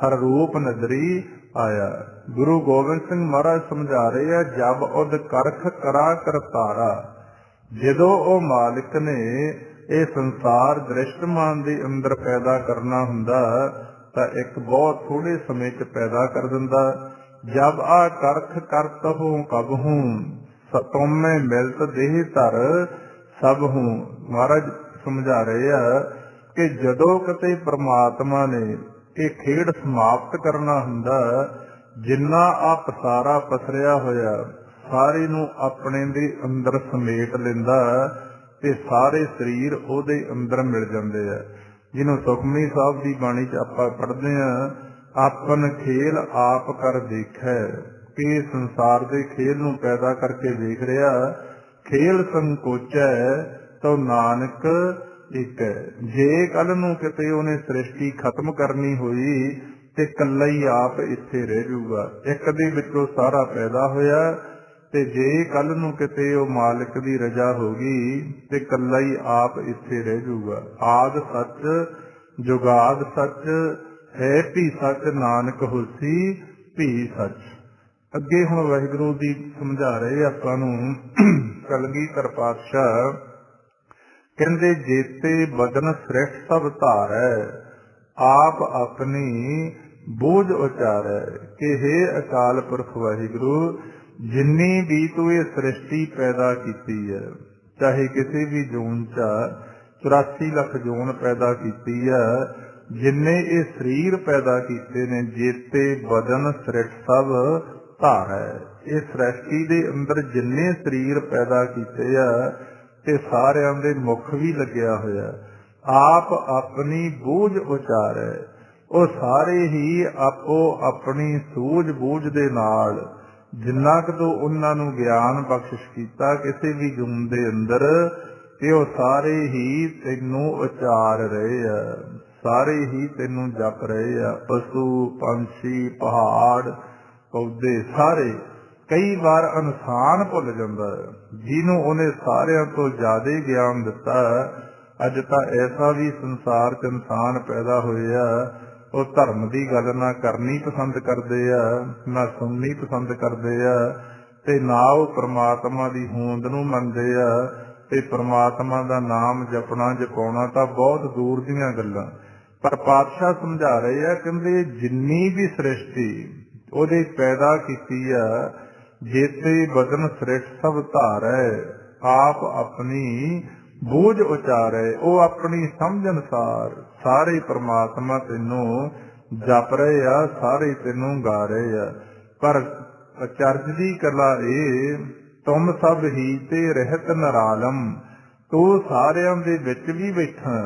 ਹਰ ਰੂਪ ਨਜ਼ਰੀ ਆਇਆ। ਗੁਰੂ ਗੋਬਿੰਦ ਸਿੰਘ ਮਹਾਰਾਜ ਸਮਝਾ ਰਹੇ ਆ, ਜਬ ਉਦ ਕਰਖ ਕਰਾ ਕਰਤਾਰਾ। ਜਦੋਂ ਉਹ ਮਾਲਿਕ ਨੇ ਇਹ ਸੰਸਾਰ ਦ੍ਰਿਸ਼ਟਮਾਨ ਦੇ ਅੰਦਰ ਪੈਦਾ ਕਰਨਾ ਹੁੰਦਾ, ਤਾਂ ਇੱਕ ਬਹੁਤ ਥੋੜੇ ਸਮੇਂ 'ਚ ਪੈਦਾ ਕਰ ਦਿੰਦਾ। ਜਬ ਆ ਕਰਖ ਕਰਤ ਹੋ ਕਬ ਹੂੰ, ਤੁਮੇ ਮਿਲਤ ਦੇਹ ਧਰ ਸਭ ਹੂੰ। ਮਹਾਰਾਜ ਸਮਝਾ ਰਹੇ ਆ ਕਿ ਜਦੋਂ ਕਿਤੇ ਪ੍ਰਮਾਤਮਾ ਨੇ ਇਹ ਖੇਡ ਸਮਾਪਤ ਕਰਨਾ ਹੁੰਦਾ, ਜਿੰਨਾ ਆ ਪਸਾਰਾ ਪਸਰਿਆ ਹੋਇਆ ਸਾਰੇ ਨੂੰ ਆਪਣੇ ਦੇ ਅੰਦਰ ਸਮੇਟ ਲੈਂਦਾ ਤੇ ਸਾਰੇ ਸਰੀਰ ਉਹਦੇ ਅੰਦਰ ਮਿਲ ਜਾਂਦੇ ਆ। ਜਿਹਨੂੰ ਸੁਖਮਨੀ ਸਾਹਿਬ ਦੀ ਬਾਣੀ 'ਚ ਆਪਾਂ ਪੜ੍ਹਦੇ ਹਾਂ, ਆਪਨ ਖੇਲ ਆਪ ਕਰ ਦੇਖੈ, ਕਿ ਸੰਸਾਰ ਦੇ ਖੇਲ ਨੂੰ ਪੈਦਾ ਕਰਕੇ ਦੇਖ ਰਿਹਾ। ਖੇਲ ਸੰਕੋਚੈ ਤੋ ਨਾਨਕ ਇੱਕ ਹੈ। ਜੇ ਕੱਲ ਨੂੰ ਕਿਤੇ ਉਹਨੇ ਸ੍ਰਿਸ਼ਟੀ ਖਤਮ ਕਰਨੀ ਹੋਈ ਤੇ ਇਕੱਲਾ ਹੀ ਆਪ ਇੱਥੇ ਰਹਿ ਜਾਊਗਾ। ਇੱਕ ਦੇ ਵਿੱਚੋਂ ਸਾਰਾ ਪੈਦਾ ਹੋਇਆ ਤੇ ਜੇ ਕੱਲ ਨੂੰ ਕਿਤੇ ਉਹ ਮਾਲਕ ਦੀ ਰਜ਼ਾ ਹੋ ਗਈ ਤੇ ਇਕੱਲਾ ਹੀ ਆਪ ਇੱਥੇ ਰਹਿ ਜਾਊਗਾ। ਆਦ ਸੱਚ ਜੁਗਾਦ ਸੱਚ ਹੈ ਭੀ ਸੱਚ, ਨਾਨਕ ਹੋਸੀ ਭੀ ਸੱਚ। ਅੱਗੇ ਹੁਣ ਵਾਹਿਗੁਰੂ ਦੀ ਸਮਝਾ ਰਹੇ ਆਪਾਂ ਨੂੰ ਕਲਗੀਧਰ ਪਾਤਸ਼ਾਹ, ਕਹਿੰਦੇ ਜੇਤੇ ਬਦਨ ਸ੍ਰਿਸ਼ਟ ਸਭ ਧਾਰੈ, ਆਪ ਆਪਣੀ ਬੋਝ ਉਚਾਰੈ। ਕਿ ਹੇ ਅਕਾਲ ਪੁਰਖ ਵਾਹਿਗੁਰੂ, ਜਿੰਨੀ ਵੀ ਤੂੰ ਇਹ ਸ੍ਰਿਸ਼ਟੀ ਪੈਦਾ ਕੀਤੀ ਹੈ, ਚਾਹੇ ਕਿਸੇ ਵੀ ਜੂਨ 'ਚ 84 ਲੱਖ ਜੂਨ ਪੈਦਾ ਕੀਤੀ ਹੈ, ਜਿੰਨੇ ਇਹ ਸਰੀਰ ਪੈਦਾ ਕੀਤੇ ਨੇ, ਜੇਤੇ ਬਦਨ ਸ੍ਰਿਸ਼ਟ ਸਭ ਧਾਰੈ। ਇਹ ਸ੍ਰਿਸ਼ਟੀ ਦੇ ਅੰਦਰ ਜਿੰਨੇ ਸਰੀਰ ਪੈਦਾ ਕੀਤੇ ਆ ਤੇ ਸਾਰਿਆਂ ਦੇ ਮੁੱਖ ਵੀ ਲੱਗਿਆ ਹੋਇਆ। ਆਪ ਆਪਣੀ ਬੂਝ ਉਚਾਰੈ, ਉਹ ਸਾਰੇ ਹੀ ਆਪੋ ਆਪਣੀ ਸੂਝ ਬੂਝ ਦੇ ਨਾਲ ਜਿੰਨਾ ਕੁ ਉਹਨਾਂ ਨੂੰ ਗਿਆਨ ਬਖਸ਼ਿਸ਼ ਕੀਤਾ ਕਿਸੇ ਵੀ ਜੂਨ ਦੇ ਅੰਦਰ, ਤੇ ਉਹ ਸਾਰੇ ਹੀ ਤੈਨੂੰ ਉਚਾਰ ਰਹੇ ਆ, ਸਾਰੇ ਹੀ ਤੈਨੂੰ ਜਪ ਰਹੇ ਆ। ਪਸ਼ੂ ਪੰਛੀ ਪਹਾੜ ਪੌਦੇ ਸਾਰੇ। ਕਈ ਵਾਰ ਇਨਸਾਨ ਭੁੱਲ ਜਾਂਦਾ, ਜਿਹਨੂੰ ਉਹਨੇ ਸਾਰਿਆਂ ਤੋਂ ਜ਼ਿਆਦਾ ਗਿਆਨ ਦਿੱਤਾ। ਅੱਜ ਤਾਂ ਐਸਾ ਵੀ ਸੰਸਾਰ 'ਚ ਇਨਸਾਨ ਪੈਦਾ ਹੋਏ ਆ, ਉਹ ਧਰਮ ਦੀ ਗੱਲ ਨਾ ਕਰਨੀ ਪਸੰਦ ਕਰਦੇ ਆ, ਨਾ ਸੁਣਨੀ ਪਸੰਦ ਕਰਦੇ ਆ, ਤੇ ਨਾ ਉਹ ਪ੍ਰਮਾਤਮਾ ਦੀ ਹੋਂਦ ਨੂੰ ਮੰਨਦੇ ਆ। ਤੇ ਪ੍ਰਮਾਤਮਾ ਦਾ ਨਾਮ ਜਪਣਾ ਜਪਾਉਣਾ ਤਾਂ ਬਹੁਤ ਦੂਰ ਦੀਆਂ ਗੱਲਾਂ। ਪਰ ਪਾਤਸ਼ਾਹ ਸਮਝਾ ਰਹੇ ਆ, ਕਹਿੰਦੇ ਜਿੰਨੀ ਵੀ ਸ੍ਰਿਸ਼ਟੀ ਉਹਦੇ ਪੈਦਾ ਕੀਤੀ ਆ, ਜੇਤੇ ਬਦਨ ਸ੍ਰਿਸ਼ਟ ਸਭ ਧਾਰੈ, ਆਪ ਆਪਣੀ ਬੂਝ ਉਚਾਰੈ। ਉਹ ਆਪਣੀ ਸਮਝ ਅਨੁਸਾਰ ਸਾਰੇ ਪ੍ਰਮਾਤਮਾ ਤੈਨੂੰ ਜਪ ਰਹੇ ਆ, ਸਾਰੇ ਤੈਨੂੰ ਗਾ ਰਹੇ ਆ। ਪਰ ਅਚਰਜ ਦੀ ਕਲਾ ਇਹ, ਤੁਮ ਸਭ ਹੀ ਤੇ ਰਹਿਤ ਨਿਰਾਲਮ, ਤੂੰ ਸਾਰਿਆਂ ਦੇ ਵਿੱਚ ਵੀ ਬੈਠਾ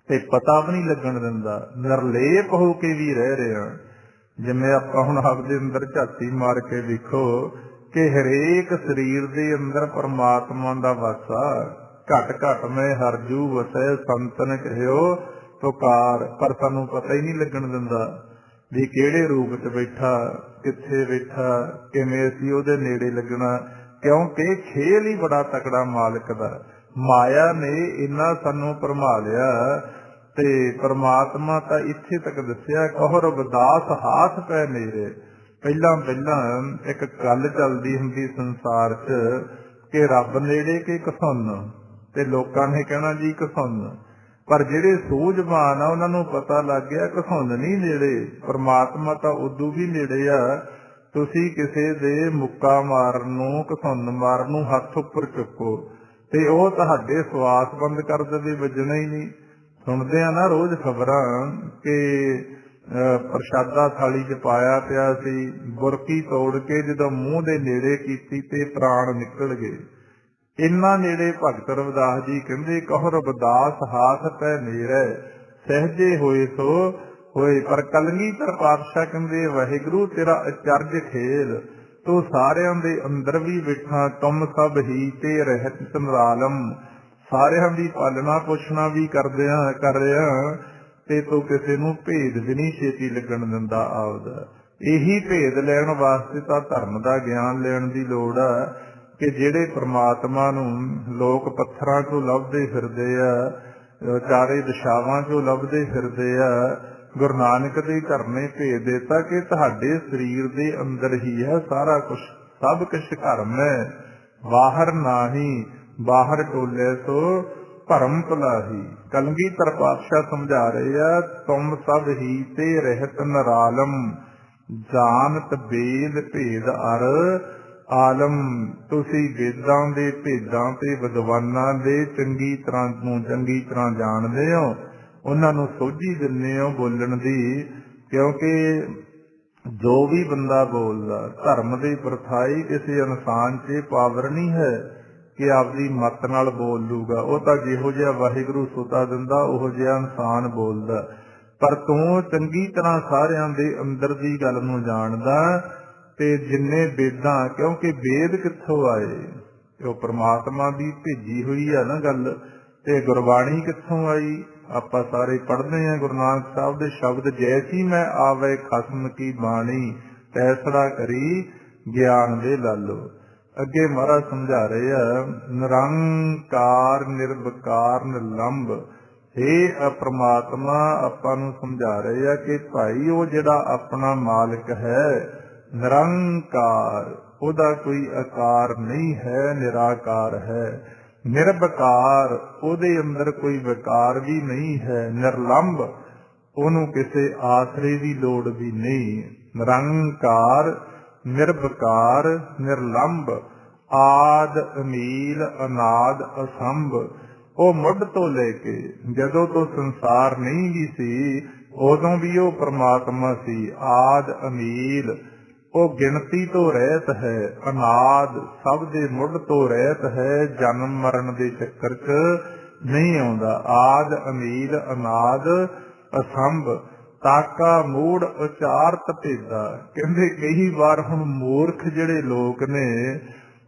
ਤੇ ਪਤਾ ਵੀ ਨਹੀਂ ਲੱਗਣ ਦਿੰਦਾ, ਨਿਰਲੇਪ ਹੋ ਕੇ ਵੀ ਰਹਿ ਰਿਹਾ। ਜਿਵੇਂ ਆਪਾਂ ਹੁਣ ਆਪਦੇ ਅੰਦਰ ਝਾਤੀ ਮਾਰ ਕੇ ਵੇਖੋ ਕਿ ਹਰੇਕ ਸਰੀਰ ਦੇ ਅੰਦਰ ਪਰਮਾਤਮਾ ਦਾ ਵਾਸਾ। ਘਟ ਘਟ ਮੈਂ ਹਰਜੂ ਵਸੈ ਸੰਤਨ ਕਹਿਓ ਪੁਕਾਰ, ਪਰ ਸਾਨੂੰ ਪਤਾ ਹੀ ਨਹੀਂ ਲੱਗਣ ਦਿੰਦਾ ਵੀ ਕਿਹੜੇ ਰੂਪ 'ਚ ਬੈਠਾ, ਕਿੱਥੇ ਬੈਠਾ, ਕਿਵੇਂ ਅਸੀਂ ਉਹਦੇ ਨੇੜੇ ਲੱਗਣਾ। ਕਿਉਂਕਿ ਖੇਲ ਹੀ ਬੜਾ ਤਕੜਾ ਮਾਲਕ ਦਾ। ਮਾਇਆ ਨੇ ਇੰਨਾ ਸਾਨੂੰ ਭਰਮਾ ਲਿਆ। ਤੇ ਪਰਮਾਤਮਾ ਤਾਂ ਇੱਥੇ ਤੱਕ ਦੱਸਿਆ, ਕਹੋ ਰਵਿਦਾਸ ਹਾਥ ਪੈ ਮੇਰੇ। ਪਹਿਲਾਂ ਇੱਕ ਗੱਲ ਚੱਲਦੀ ਹੁੰਦੀ ਸੰਸਾਰ 'ਚ ਕਿ ਰੱਬ ਨੇੜੇ ਕਿ ਘਸੁੰਨ, ਤੇ ਲੋਕਾਂ ਨੇ ਕਹਿਣਾ ਜੀ ਘਸੁੰਨ। ਪਰ ਜਿਹੜੇ ਸੂਝਵਾਨ ਆ ਉਹਨਾਂ ਨੂੰ ਪਤਾ ਲੱਗ ਗਿਆ ਘਸੁੰਨ ਨਹੀਂ ਨੇੜੇ, ਪਰਮਾਤਮਾ ਤਾਂ ਉਦੋਂ ਵੀ ਨੇੜੇ ਆ। ਤੁਸੀਂ ਕਿਸੇ ਦੇ ਮੁੱਕਾ ਮਾਰਨ ਨੂੰ, ਘਸੁੰਨ ਮਾਰਨ ਨੂੰ ਹੱਥ ਉੱਪਰ ਚੁੱਕੋ ਤੇ ਉਹ ਤੁਹਾਡੇ ਸਵਾਸ ਬੰਦ ਕਰ ਦੇਵੇ, ਵੱਜਣਾ ਹੀ ਨਹੀਂ। ਸੁਣਦੇ ਆ ਨਾ ਰੋਜ਼ ਖਬਰਾਂ ਕਿ ਪ੍ਰਸ਼ਾਦਾ ਥਾਲੀ 'ਚ ਪਾਇਆ ਪਿਆ ਸੀ, ਬੁਰਕੀ ਤੋੜ ਕੇ ਜਦੋਂ ਮੂੰਹ ਦੇ ਨੇੜੇ ਕੀਤੀ ਤੇ ਪ੍ਰਾਣ ਨਿਕਲ ਗਏ। ਇੰਨਾ ਨੇੜੇ ਭਗਤ ਰਵਿਦਾਸ ਜੀ ਕਹਿੰਦੇ, ਕਹੋ ਰਵਿਦਾਸ ਹਾਥ ਪੈ ਮੇਰੇ, ਸਹਿਜੇ ਹੋਏ ਸੋ ਹੋਏ। ਪਰ ਕਲਗੀਧਰ ਪਾਤਸ਼ਾਹ ਕਹਿੰਦੇ, ਵਾਹਿਗੁਰੂ ਤੇਰਾ ਅਚਰਜ ਖੇਲ, ਤੂੰ ਸਾਰਿਆਂ ਦੇ ਅੰਦਰ ਵੀ ਬੈਠਾ। ਤੁਮ ਸਭ ਹੀ ਤੇ ਰਹਿਤ ਨਿਰਾਲਮ, ਸਾਰਿਆਂ ਦੀ ਪਾਲਣਾ ਪੋਸ਼ਣਾ ਵੀ ਕਰ ਰਿਹਾ ਤੇ ਤੂੰ ਕਿਸੇ ਨੂੰ ਭੇਦ ਵੀ ਨਹੀਂ ਛੇਤੀ ਲੱਗਣ ਦਿੰਦਾ ਆਪਦਾ। ਇਹੀ ਭੇਦ ਲੈਣ ਵਾਸਤੇ ਤਾਂ ਧਰਮ ਦਾ ਗਿਆਨ ਲੈਣ ਦੀ ਲੋੜ ਆ ਕਿ ਜਿਹੜੇ ਪ੍ਰਮਾਤਮਾ ਨੂੰ ਲੋਕ ਪੱਥਰਾਂ 'ਚੋਂ ਲੱਭਦੇ ਫਿਰਦੇ ਆ, ਚਾਰੇ ਦਿਸ਼ਾਵਾਂ 'ਚੋਂ ਲੱਭਦੇ ਫਿਰਦੇ ਆ, ਗੁਰੂ ਨਾਨਕ ਦੇ ਘਰ ਨੇ ਭੇਜ ਦਿੱਤਾ ਕਿ ਤੁਹਾਡੇ ਸਰੀਰ ਦੇ ਅੰਦਰ ਹੀ ਹੈ ਸਾਰਾ ਕੁਛ, ਸਭ ਕੁਛ ਘਰ ਮੈਂ, ਬਾਹਰ ਨਾਹੀ, ਬਾਹਰ ਟੋਲੇ ਸੋ ਭਰਮ ਭੁਲਾਹੀ। ਕਲਗੀਧਰ ਪਾਤਸ਼ਾਹ ਸਮਝਾ ਰਹੇ ਆ, ਤੁਮ ਸਭ ਹੀ ਤੇ ਰਹਿਤ ਨਰਾਲਮ, ਜਾਨਤ ਵੇਦ ਭੇਦ ਅਰ ਆਲਮ। ਤੁਸੀਂ ਵੇਦਾਂ ਦੇ ਭੇਦਾਂ ਤੇ ਵਿਦਵਾਨਾਂ ਦੇ ਚੰਗੀ ਤਰ੍ਹਾਂ ਜਾਣਦੇ ਹੋ, ਉਹਨਾਂ ਨੂੰ ਸੋਝੀ ਦਿੰਦੇ ਹੋ ਬੋਲਣ ਦੀ। ਕਿਉਂਕਿ ਜੋ ਵੀ ਬੰਦਾ ਬੋਲਦਾ, ਧਰਮ ਦੀ ਪਰਥਾਈ ਕਿਸੇ ਇਨਸਾਨ 'ਚ ਪਾਵਰ ਨਹੀਂ ਹੈ ਕਿ ਆਪਦੀ ਮੱਤ ਨਾਲ ਬੋਲ ਲੂਗਾ। ਉਹ ਤਾਂ ਜਿਹੋ ਜਿਹਾ ਵਾਹਿਗੁਰੂ ਸੁਤਾ ਦਿੰਦਾ ਉਹੋ ਜਿਹਾ ਇਨਸਾਨ ਬੋਲਦਾ। ਪਰ ਤੂੰ ਚੰਗੀ ਤਰ੍ਹਾਂ ਸਾਰਿਆਂ ਦੇ ਅੰਦਰ ਦੀ ਗੱਲ ਨੂੰ ਜਾਣਦਾ। ਤੇ ਜਿੰਨੇ ਵੇਦਾਂ, ਕਿਉਂਕਿ ਵੇਦ ਕਿੱਥੋਂ ਆਏ? ਉਹ ਪ੍ਰਮਾਤਮਾ ਦੀ ਭੇਜੀ ਹੋਈ ਆ ਨਾ ਗੱਲ। ਤੇ ਗੁਰਬਾਣੀ ਕਿੱਥੋਂ ਆਈ? ਆਪਾਂ ਸਾਰੇ ਪੜ੍ਹਦੇ ਹਾਂ ਗੁਰੂ ਨਾਨਕ ਸਾਹਿਬ ਦੇ ਸ਼ਬਦ, ਜੈਸੀ ਮੈਂ ਆਵੇ ਖਸਮ ਕੀ ਬਾਣੀ, ਤੈਸੜਾ ਕਰੀ ਗਿਆਨ ਦੇ ਲਾਲੋ। ਅੱਗੇ ਮਹਾਰਾਜ ਸਮਝਾ ਰਹੇ ਆ, ਨਿਰੰਕਾਰ ਨਿਰਵਿਕਾਰ ਨਿਰਲੰਭ। ਇਹ ਪ੍ਰਮਾਤਮਾ ਆਪਾਂ ਨੂੰ ਸਮਝਾ ਰਹੇ ਆ ਕਿ ਭਾਈ ਉਹ ਜਿਹੜਾ ਆਪਣਾ ਮਾਲਕ ਹੈ ਨਿਰੰਕਾਰ, ਉਹਦਾ ਕੋਈ ਆਕਾਰ ਨਹੀਂ ਹੈ, ਨਿਰਾਕਾਰ ਹੈ। ਨਿਰਵਿਕਾਰ, ਉਹਦੇ ਅੰਦਰ ਕੋਈ ਵਿਕਾਰ ਵੀ ਨਹੀਂ ਹੈ। ਨਿਰਲੰਭ, ਉਹਨੂੰ ਕਿਸੇ ਆਸਰੇ ਦੀ ਲੋੜ ਵੀ ਨਹੀਂ। ਨਿਰੰਕਾਰ ਨਿਰਵਿਕਾਰ ਨਿਰਲੰਭ, ਆਦ ਅਮੀਲ ਅਨਾਦ ਅਸੰਭ। ਉਹ ਮੁੱਢ ਤੋਂ ਲੈ ਕੇ ਜਦੋਂ ਤੋਂ ਸੰਸਾਰ ਨਹੀਂ ਵੀ ਸੀ ਉਦੋਂ ਵੀ ਉਹ ਪ੍ਰਮਾਤਮਾ ਸੀ। ਆਦ ਅਮੀਲ, ਉਹ ਗਿਣਤੀ ਤੋਂ ਰਹਿਤ ਹੈ। ਅਨਾਦ, ਸਭ ਦੇ ਮੁੱਢ ਤੋਂ ਰਹਿਤ ਹੈ, ਜਨਮ ਮਰਨ ਦੇ ਚੱਕਰ 'ਚ ਨਹੀਂ ਆਉਂਦਾ। ਆਦ ਅਮੀਲ ਅਨਾਦ ਅਸੰਭ, ਤਾਕਾ ਮੂੜ ਉਚਾਰਤ ਭੇਦਾ। ਕਹਿੰਦੇ ਕਈ ਵਾਰ ਹੁਣ ਮੂਰਖ ਜਿਹੜੇ ਲੋਕ ਨੇ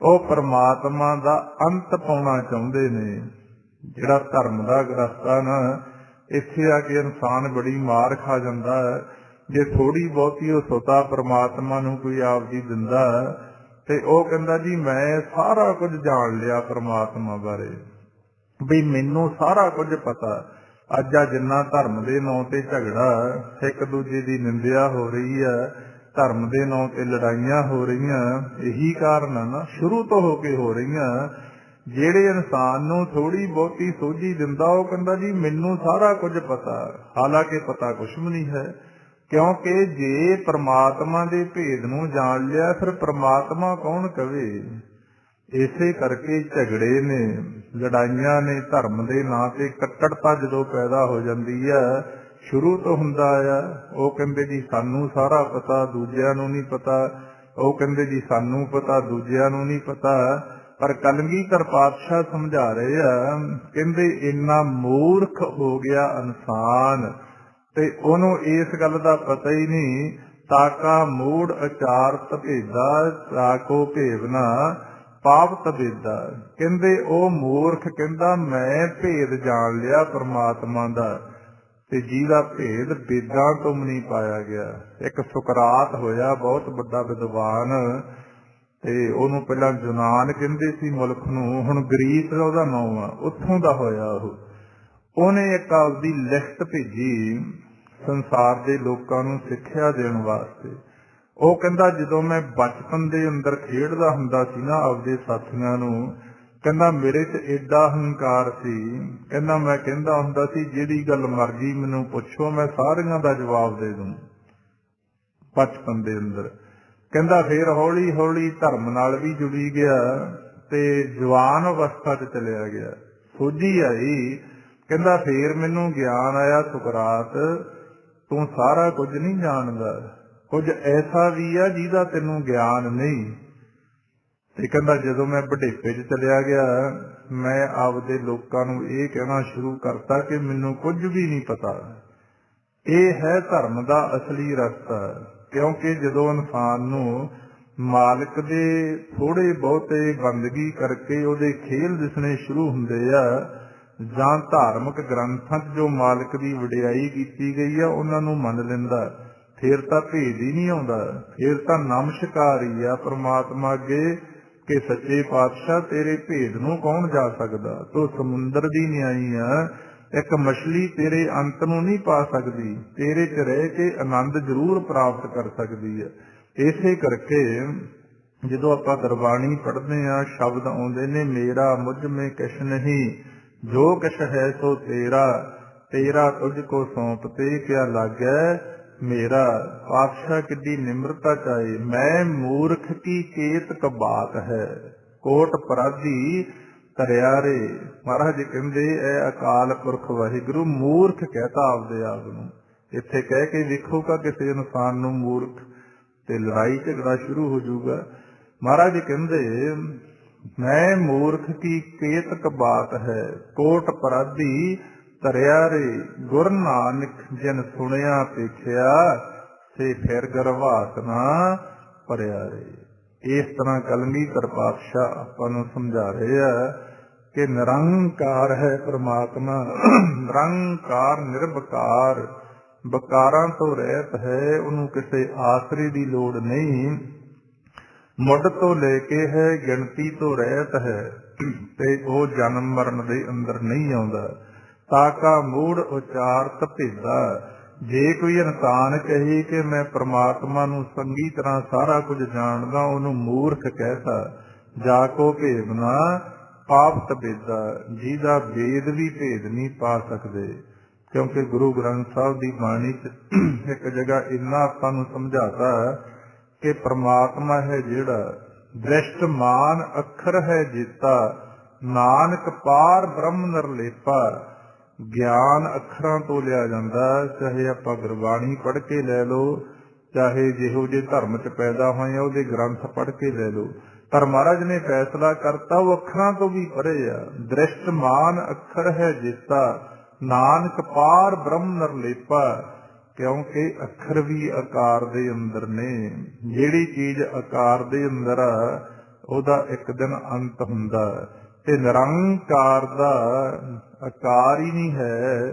ਉਹ ਪ੍ਰਮਾਤਮਾ ਦਾ ਅੰਤ ਪਾਉਣਾ ਚਾਹੁੰਦੇ ਨੇ। ਜਿਹੜਾ ਧਰਮ ਦਾ ਗ੍ਰਸਤਾ ਨਾ, ਇੱਥੇ ਆ ਕੇ ਇਨਸਾਨ ਬੜੀ ਮਾਰ ਖਾ ਜਾਂਦਾ। ਜੇ ਥੋੜੀ ਬਹੁਤੀ ਉਹ ਸੁਤਾ ਪ੍ਰਮਾਤਮਾ ਨੂੰ ਕੋਈ ਆਪਦੀ ਦਿੰਦਾ ਤੇ ਉਹ ਕਹਿੰਦਾ ਜੀ ਮੈਂ ਸਾਰਾ ਕੁਝ ਜਾਣ ਲਿਆ ਪ੍ਰਮਾਤਮਾ ਬਾਰੇ, ਵੀ ਮੈਨੂੰ ਸਾਰਾ ਕੁਝ ਪਤਾ। ਅੱਜ ਆ ਜਿੰਨਾ ਧਰਮ ਦੇ ਨਾਂ ਤੇ ਝਗੜਾ, ਇੱਕ ਦੂਜੇ ਦੀ ਨਿੰਦਿਆ ਹੋ ਰਹੀ ਆ, ਧਰਮ ਦੇ ਨਾਂ ਤੇ ਲੜਾਈਆਂ ਹੋ ਰਹੀਆਂ, ਇਹੀ ਕਾਰਨ ਆ ਨਾ, ਸ਼ੁਰੂ ਤੋਂ ਹੋ ਕੇ ਹੋ ਰਹੀਆਂ। ਜਿਹੜੇ ਇਨਸਾਨ ਨੂੰ ਥੋੜੀ ਬਹੁਤੀ ਸੋਝੀ ਦਿੰਦਾ ਉਹ ਕਹਿੰਦਾ ਜੀ ਮੈਨੂੰ ਸਾਰਾ ਕੁਝ ਪਤਾ, ਹਾਲਾਂਕਿ ਪਤਾ ਕੁਛ ਵੀ ਨਹੀਂ ਹੈ। ਕਿਉਂਕਿ ਜੇ ਪ੍ਰਮਾਤਮਾ ਦੇ ਭੇਦ ਨੂੰ ਜਾਣ ਲਿਆ ਫਿਰ ਪ੍ਰਮਾਤਮਾ ਕੌਣ ਕਵੇ? ਇਸੇ ਕਰਕੇ ਝਗੜੇ ਨੇ, ਲੜਾਈਆਂ ਨੇ, ਧਰਮ ਦੇ ਨਾਂ ਤੇ ਕੱਟੜਤਾ ਜਦੋਂ ਪੈਦਾ ਹੋ ਜਾਂਦੀ ਆ, ਸ਼ੁਰੂ ਤੋਂ ਹੁੰਦਾ ਆ। ਉਹ ਕਹਿੰਦੇ ਜੀ ਸਾਨੂੰ ਸਾਰਾ ਪਤਾ, ਦੂਜਿਆਂ ਨੂੰ ਨਹੀਂ ਪਤਾ। ਉਹ ਕਹਿੰਦੇ ਜੀ ਸਾਨੂੰ ਪਤਾ, ਦੂਜਿਆਂ ਨੂੰ ਨਹੀਂ ਪਤਾ। ਪਰ ਕਲਗੀਧਰ ਪਾਤਸ਼ਾਹ ਸਮਝਾ ਰਹੇ ਆ, ਕਹਿੰਦੇ ਇੰਨਾ ਮੂਰਖ ਹੋ ਗਿਆ ਇਨਸਾਨ ਤੇ ਉਹਨੂੰ ਇਸ ਗੱਲ ਦਾ ਪਤਾ ਹੀ ਨਹੀਂ। ਤਾਕਾ ਮੂੜ ਅਚਾਰਤ ਭੇਦਾ, ਤਾਕੋ ਭੇਵਨਾ ਪਾਵਤ ਭੇਦਾ। ਕਹਿੰਦੇ ਉਹ ਮੂਰਖ ਕਹਿੰਦਾ ਮੈਂ ਭੇਦ ਜਾਣ ਲਿਆ ਪ੍ਰਮਾਤਮਾ ਦਾ, ਤੇ ਜਿਹਦਾ ਭੇਦ ਵੇਦਾਂ ਤੋਂ ਨਹੀਂ ਪਾਇਆ ਗਿਆ। ਇੱਕ ਸੁਕਰਾਤ ਹੋਇਆ, ਬਹੁਤ ਵੱਡਾ ਵਿਦਵਾਨ, ਤੇ ਉਹਨੂੰ ਪਹਿਲਾਂ ਯੂਨਾਨ ਕਹਿੰਦੇ ਸੀ ਮੁਲਕ ਨੂੰ, ਹੁਣ ਗਰੀਸ ਉਹਦਾ ਨਾਮ ਆ, ਉੱਥੋਂ ਦਾ ਹੋਇਆ ਉਹ। ਉਹਨੇ ਇੱਕ ਆਪਦੀ ਲਿਖਤ ਭੇਜੀ ਸੰਸਾਰ ਦੇ ਲੋਕਾਂ ਨੂੰ ਸਿੱਖਿਆ ਦੇਣ ਵਾਸਤੇ। ਉਹ ਕਹਿੰਦਾ ਜਦੋਂ ਮੈਂ ਬਚਪਨ ਦੇ ਅੰਦਰ ਖੇਡਦਾ ਹੁੰਦਾ ਸੀ ਨਾ ਆਪਦੇ ਸਾਥੀਆਂ ਨੂੰ, ਕਹਿੰਦਾ ਮੇਰੇ 'ਚ ਏਡਾ ਹੰਕਾਰ ਸੀ। ਕਹਿੰਦਾ ਮੈਂ ਕਹਿੰਦਾ ਹੁੰਦਾ ਸੀ ਜਿਹੜੀ ਗੱਲ ਮਰਜ਼ੀ ਮੈਨੂੰ ਪੁੱਛੋ ਮੈਂ ਸਾਰੀਆਂ ਦਾ ਜਵਾਬ ਦੇ ਦੂੰ ਬਚਪਨ ਦੇ ਅੰਦਰ। ਕਹਿੰਦਾ ਫਿਰ ਹੌਲੀ ਹੌਲੀ ਧਰਮ ਨਾਲ ਵੀ ਜੁੜੀ ਗਿਆ ਤੇ ਜਵਾਨ ਅਵਸਥਾ 'ਚ ਚਲਿਆ ਗਿਆ, ਸੋਝੀ ਆਈ। ਕਹਿੰਦਾ ਫੇਰ ਮੈਨੂੰ ਗਿਆਨ ਆਇਆ, ਸੁਕਰਾਤ ਤੂੰ ਸਾਰਾ ਕੁਝ ਨਹੀਂ ਜਾਣਦਾ, ਕੁਝ ਐਸਾ ਵੀ ਆ ਜਿਹਦਾ ਤੈਨੂੰ ਗਿਆਨ ਨਹੀਂ। ਤੇ ਕਹਿੰਦਾ ਜਦੋਂ ਮੈਂ ਬੁਢੇਪੇ 'ਚ ਚਲਿਆ ਗਿਆ ਮੈਂ ਆਪਦੇ ਲੋਕਾਂ ਨੂੰ ਇਹ ਕਹਿਣਾ ਸ਼ੁਰੂ ਕਰਤਾ ਕਿ ਮੈਨੂੰ ਕੁਝ ਵੀ ਨਹੀਂ ਪਤਾ। ਇਹ ਹੈ ਧਰਮ ਦਾ ਅਸਲੀ ਰਸਤਾ। ਕਿਉਂਕਿ ਜਦੋਂ ਇਨਸਾਨ ਨੂੰ ਮਾਲਕ ਦੇ ਥੋੜੇ ਬਹੁਤੇ ਬੰਦਗੀ ਕਰਕੇ ਉਹਦੇ ਖੇਲ ਦਿਸਣੇ ਸ਼ੁਰੂ ਹੁੰਦੇ ਆ, ਜਾਂ ਧਾਰਮਿਕ ਗ੍ਰੰਥਾਂ 'ਚ ਜੋ ਮਾਲਕ ਦੀ ਵਡਿਆਈ ਕੀਤੀ ਗਈ ਆ ਉਹਨਾਂ ਨੂੰ ਮੰਨ ਲੈਂਦਾ, ਫਿਰ ਤਾਂ ਭੇਦ ਹੀ ਨਹੀਂ ਆਉਂਦਾ। ਫਿਰ ਤਾਂ ਨਮਸਕਾਰ ਹੀ ਆ ਪ੍ਰਮਾਤਮਾ ਅੱਗੇ ਕਿ ਸੱਚੇ ਪਾਤਸ਼ਾਹ ਤੇਰੇ ਭੇਦ ਨੂੰ ਕੌਣ ਜਾ ਸਕਦਾ, ਤੂੰ ਸਮੁੰਦਰ ਦੀ ਨਿਆਈ ਆ, ਇੱਕ ਮਛਲੀ ਤੇਰੇ ਅੰਤ ਨੂੰ ਨਹੀਂ ਪਾ ਸਕਦੀ, ਤੇਰੇ 'ਚ ਰਹਿ ਕੇ ਆਨੰਦ ਜ਼ਰੂਰ ਪ੍ਰਾਪਤ ਕਰ ਸਕਦੀ ਹੈ। ਇਸੇ ਕਰਕੇ ਜਦੋਂ ਆਪਾਂ ਗੁਰਬਾਣੀ ਪੜ੍ਹਦੇ ਹਾਂ ਸ਼ਬਦ ਆਉਂਦੇ ਨੇ, ਮੇਰਾ ਮੁਝ ਮੇ ਕਿਛ ਨਹੀਂ जो किश है सो तेरा, तेरा तुझको सौंपते क्या लागै मेरा। पातशाह किड्डी निम्रता चाहे, मैं मूर्ख की केतक बात है, कोट अपराधी तरिया रे। महाराज जी कहते ए अकाल पुरख वाहिगुरु मूर्ख कहता आपदे आप नूं। इत्थे कह के देखोगा किसी इंसान नूं मूर्ख ते लड़ाई झगड़ा शुरू हो जाऊगा। महाराज जी कहते मैं मूर्ख की केतक बात है, कोट अपराधी तरिया रे। गुर नानक जिन सुनिया पेखिया, से फिर गर्भात ना भरिया रे। इस तरह कलगीधर पातशाह आपां नूं समझा रहे हैं कि निरंकार है परमात्मा, निरंकार निर्विकार, बकारां तो रहत है, उन्होंने किसी आसरे की लोड़ नहीं। मुढ़ तो लेके है गिणती तो रहत है, ते वो जन्म मरण दे अंदर नहीं आउंदा। ताका मूड़ उचारत भेदा। जे कोई इंसान कहे कि मैं परमात्मा नूं संगी तरह सारा कुछ जानदा, उन्होंने मूर्ख कहता। जाको भेद ना पापत बेदा, जिहदा भेद भी भेद नहीं पा सकते। क्योंकि गुरु ग्रंथ साहब की बाणी एक जगह इन्ना आपां नूं समझाता कि परमात्मा है जिहड़ा दृष्टमान अखर है जीता, नानक पार ब्रह्म निर्लेपा। ज्ञान अखरां तो लिया जाता, चाहे आपां गुरबाणी पढ़ के लै लो, चाहे जिहो जे धर्म च पैदा होए उहदे ग्रंथ पढ़ के लै लो, पर महाराज ने फैसला करता वो अखरां तो भी परे आ। दृष्टमान अखर है जीता, नानक पार ब्रह्म निर्लेपा। क्योंकि अखर भी आकार दे अंदर ने, जिहड़ी चीज आकार दे अंदर आ ओहदा एक दिन अंत हुंदा। ते निरंकार दा आकार ही नहीं है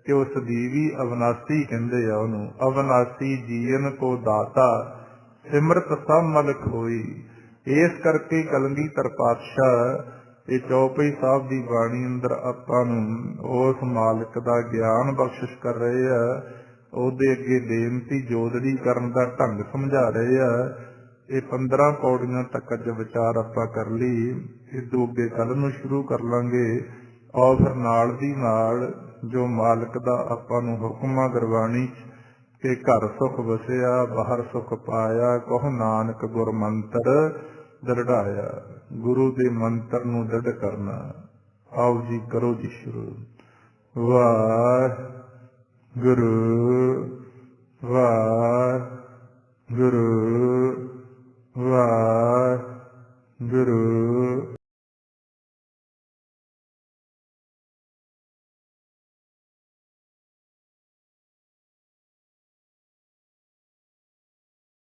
कि उस दी भी अविनाशी कहंदे आ ओहनूं। अविनाशी जीवन को दाता, सिमरत सब मल खोई। इस करके कलगीधर पातशाह ये चौपई साहब की बाणी अंदर आपां नूं उस मालिक दा ज्ञान बख्शिश कर रहे आ, ਉਹਦੇ ਅੱਗੇ ਬੇਨਤੀ ਜੋਦੜੀ ਕਰਨ ਦਾ ਢੰਗ ਸਮਝਾ ਰਹੇ ਆ। ਇਹ 15 ਪੌੜੀਆਂ ਤੱਕ ਅੱਜ ਵਿਚਾਰ ਆਪਾਂ ਕਰ ਲਈ। ਇਸ ਤੋਂ ਅੱਗੇ ਕੱਲ ਨੂੰ ਸ਼ੁਰੂ ਕਰ ਲਾਂਗੇ। ਔਰ ਫਿਰ ਨਾਲ ਦੀ ਨਾਲ ਜੋ ਮਾਲਕ ਦਾ ਆਪਾਂ ਨੂੰ ਹੁਕਮ ਆ ਗੁਰਬਾਣੀ ਕਿ ਘਰ ਸੁਖ ਵਸਿਆ ਬਾਹਰ ਸੁਖ ਪਾਇਆ, ਕਹੋ ਨਾਨਕ ਗੁਰ ਮੰਤਰ ਦ੍ਰਿੜਾਇਆ। ਗੁਰੂ ਦੇ ਮੰਤਰ ਨੂੰ ਦ੍ਰਿੜ ਕਰਨਾ। ਆਓ ਜੀ ਕਰੋ ਜੀ ਸ਼ੁਰੂ। ਵਾਹਿਗੁਰੂ ਵਾਹਿਗੁਰੂ ਵਾਹਿਗੁਰੂ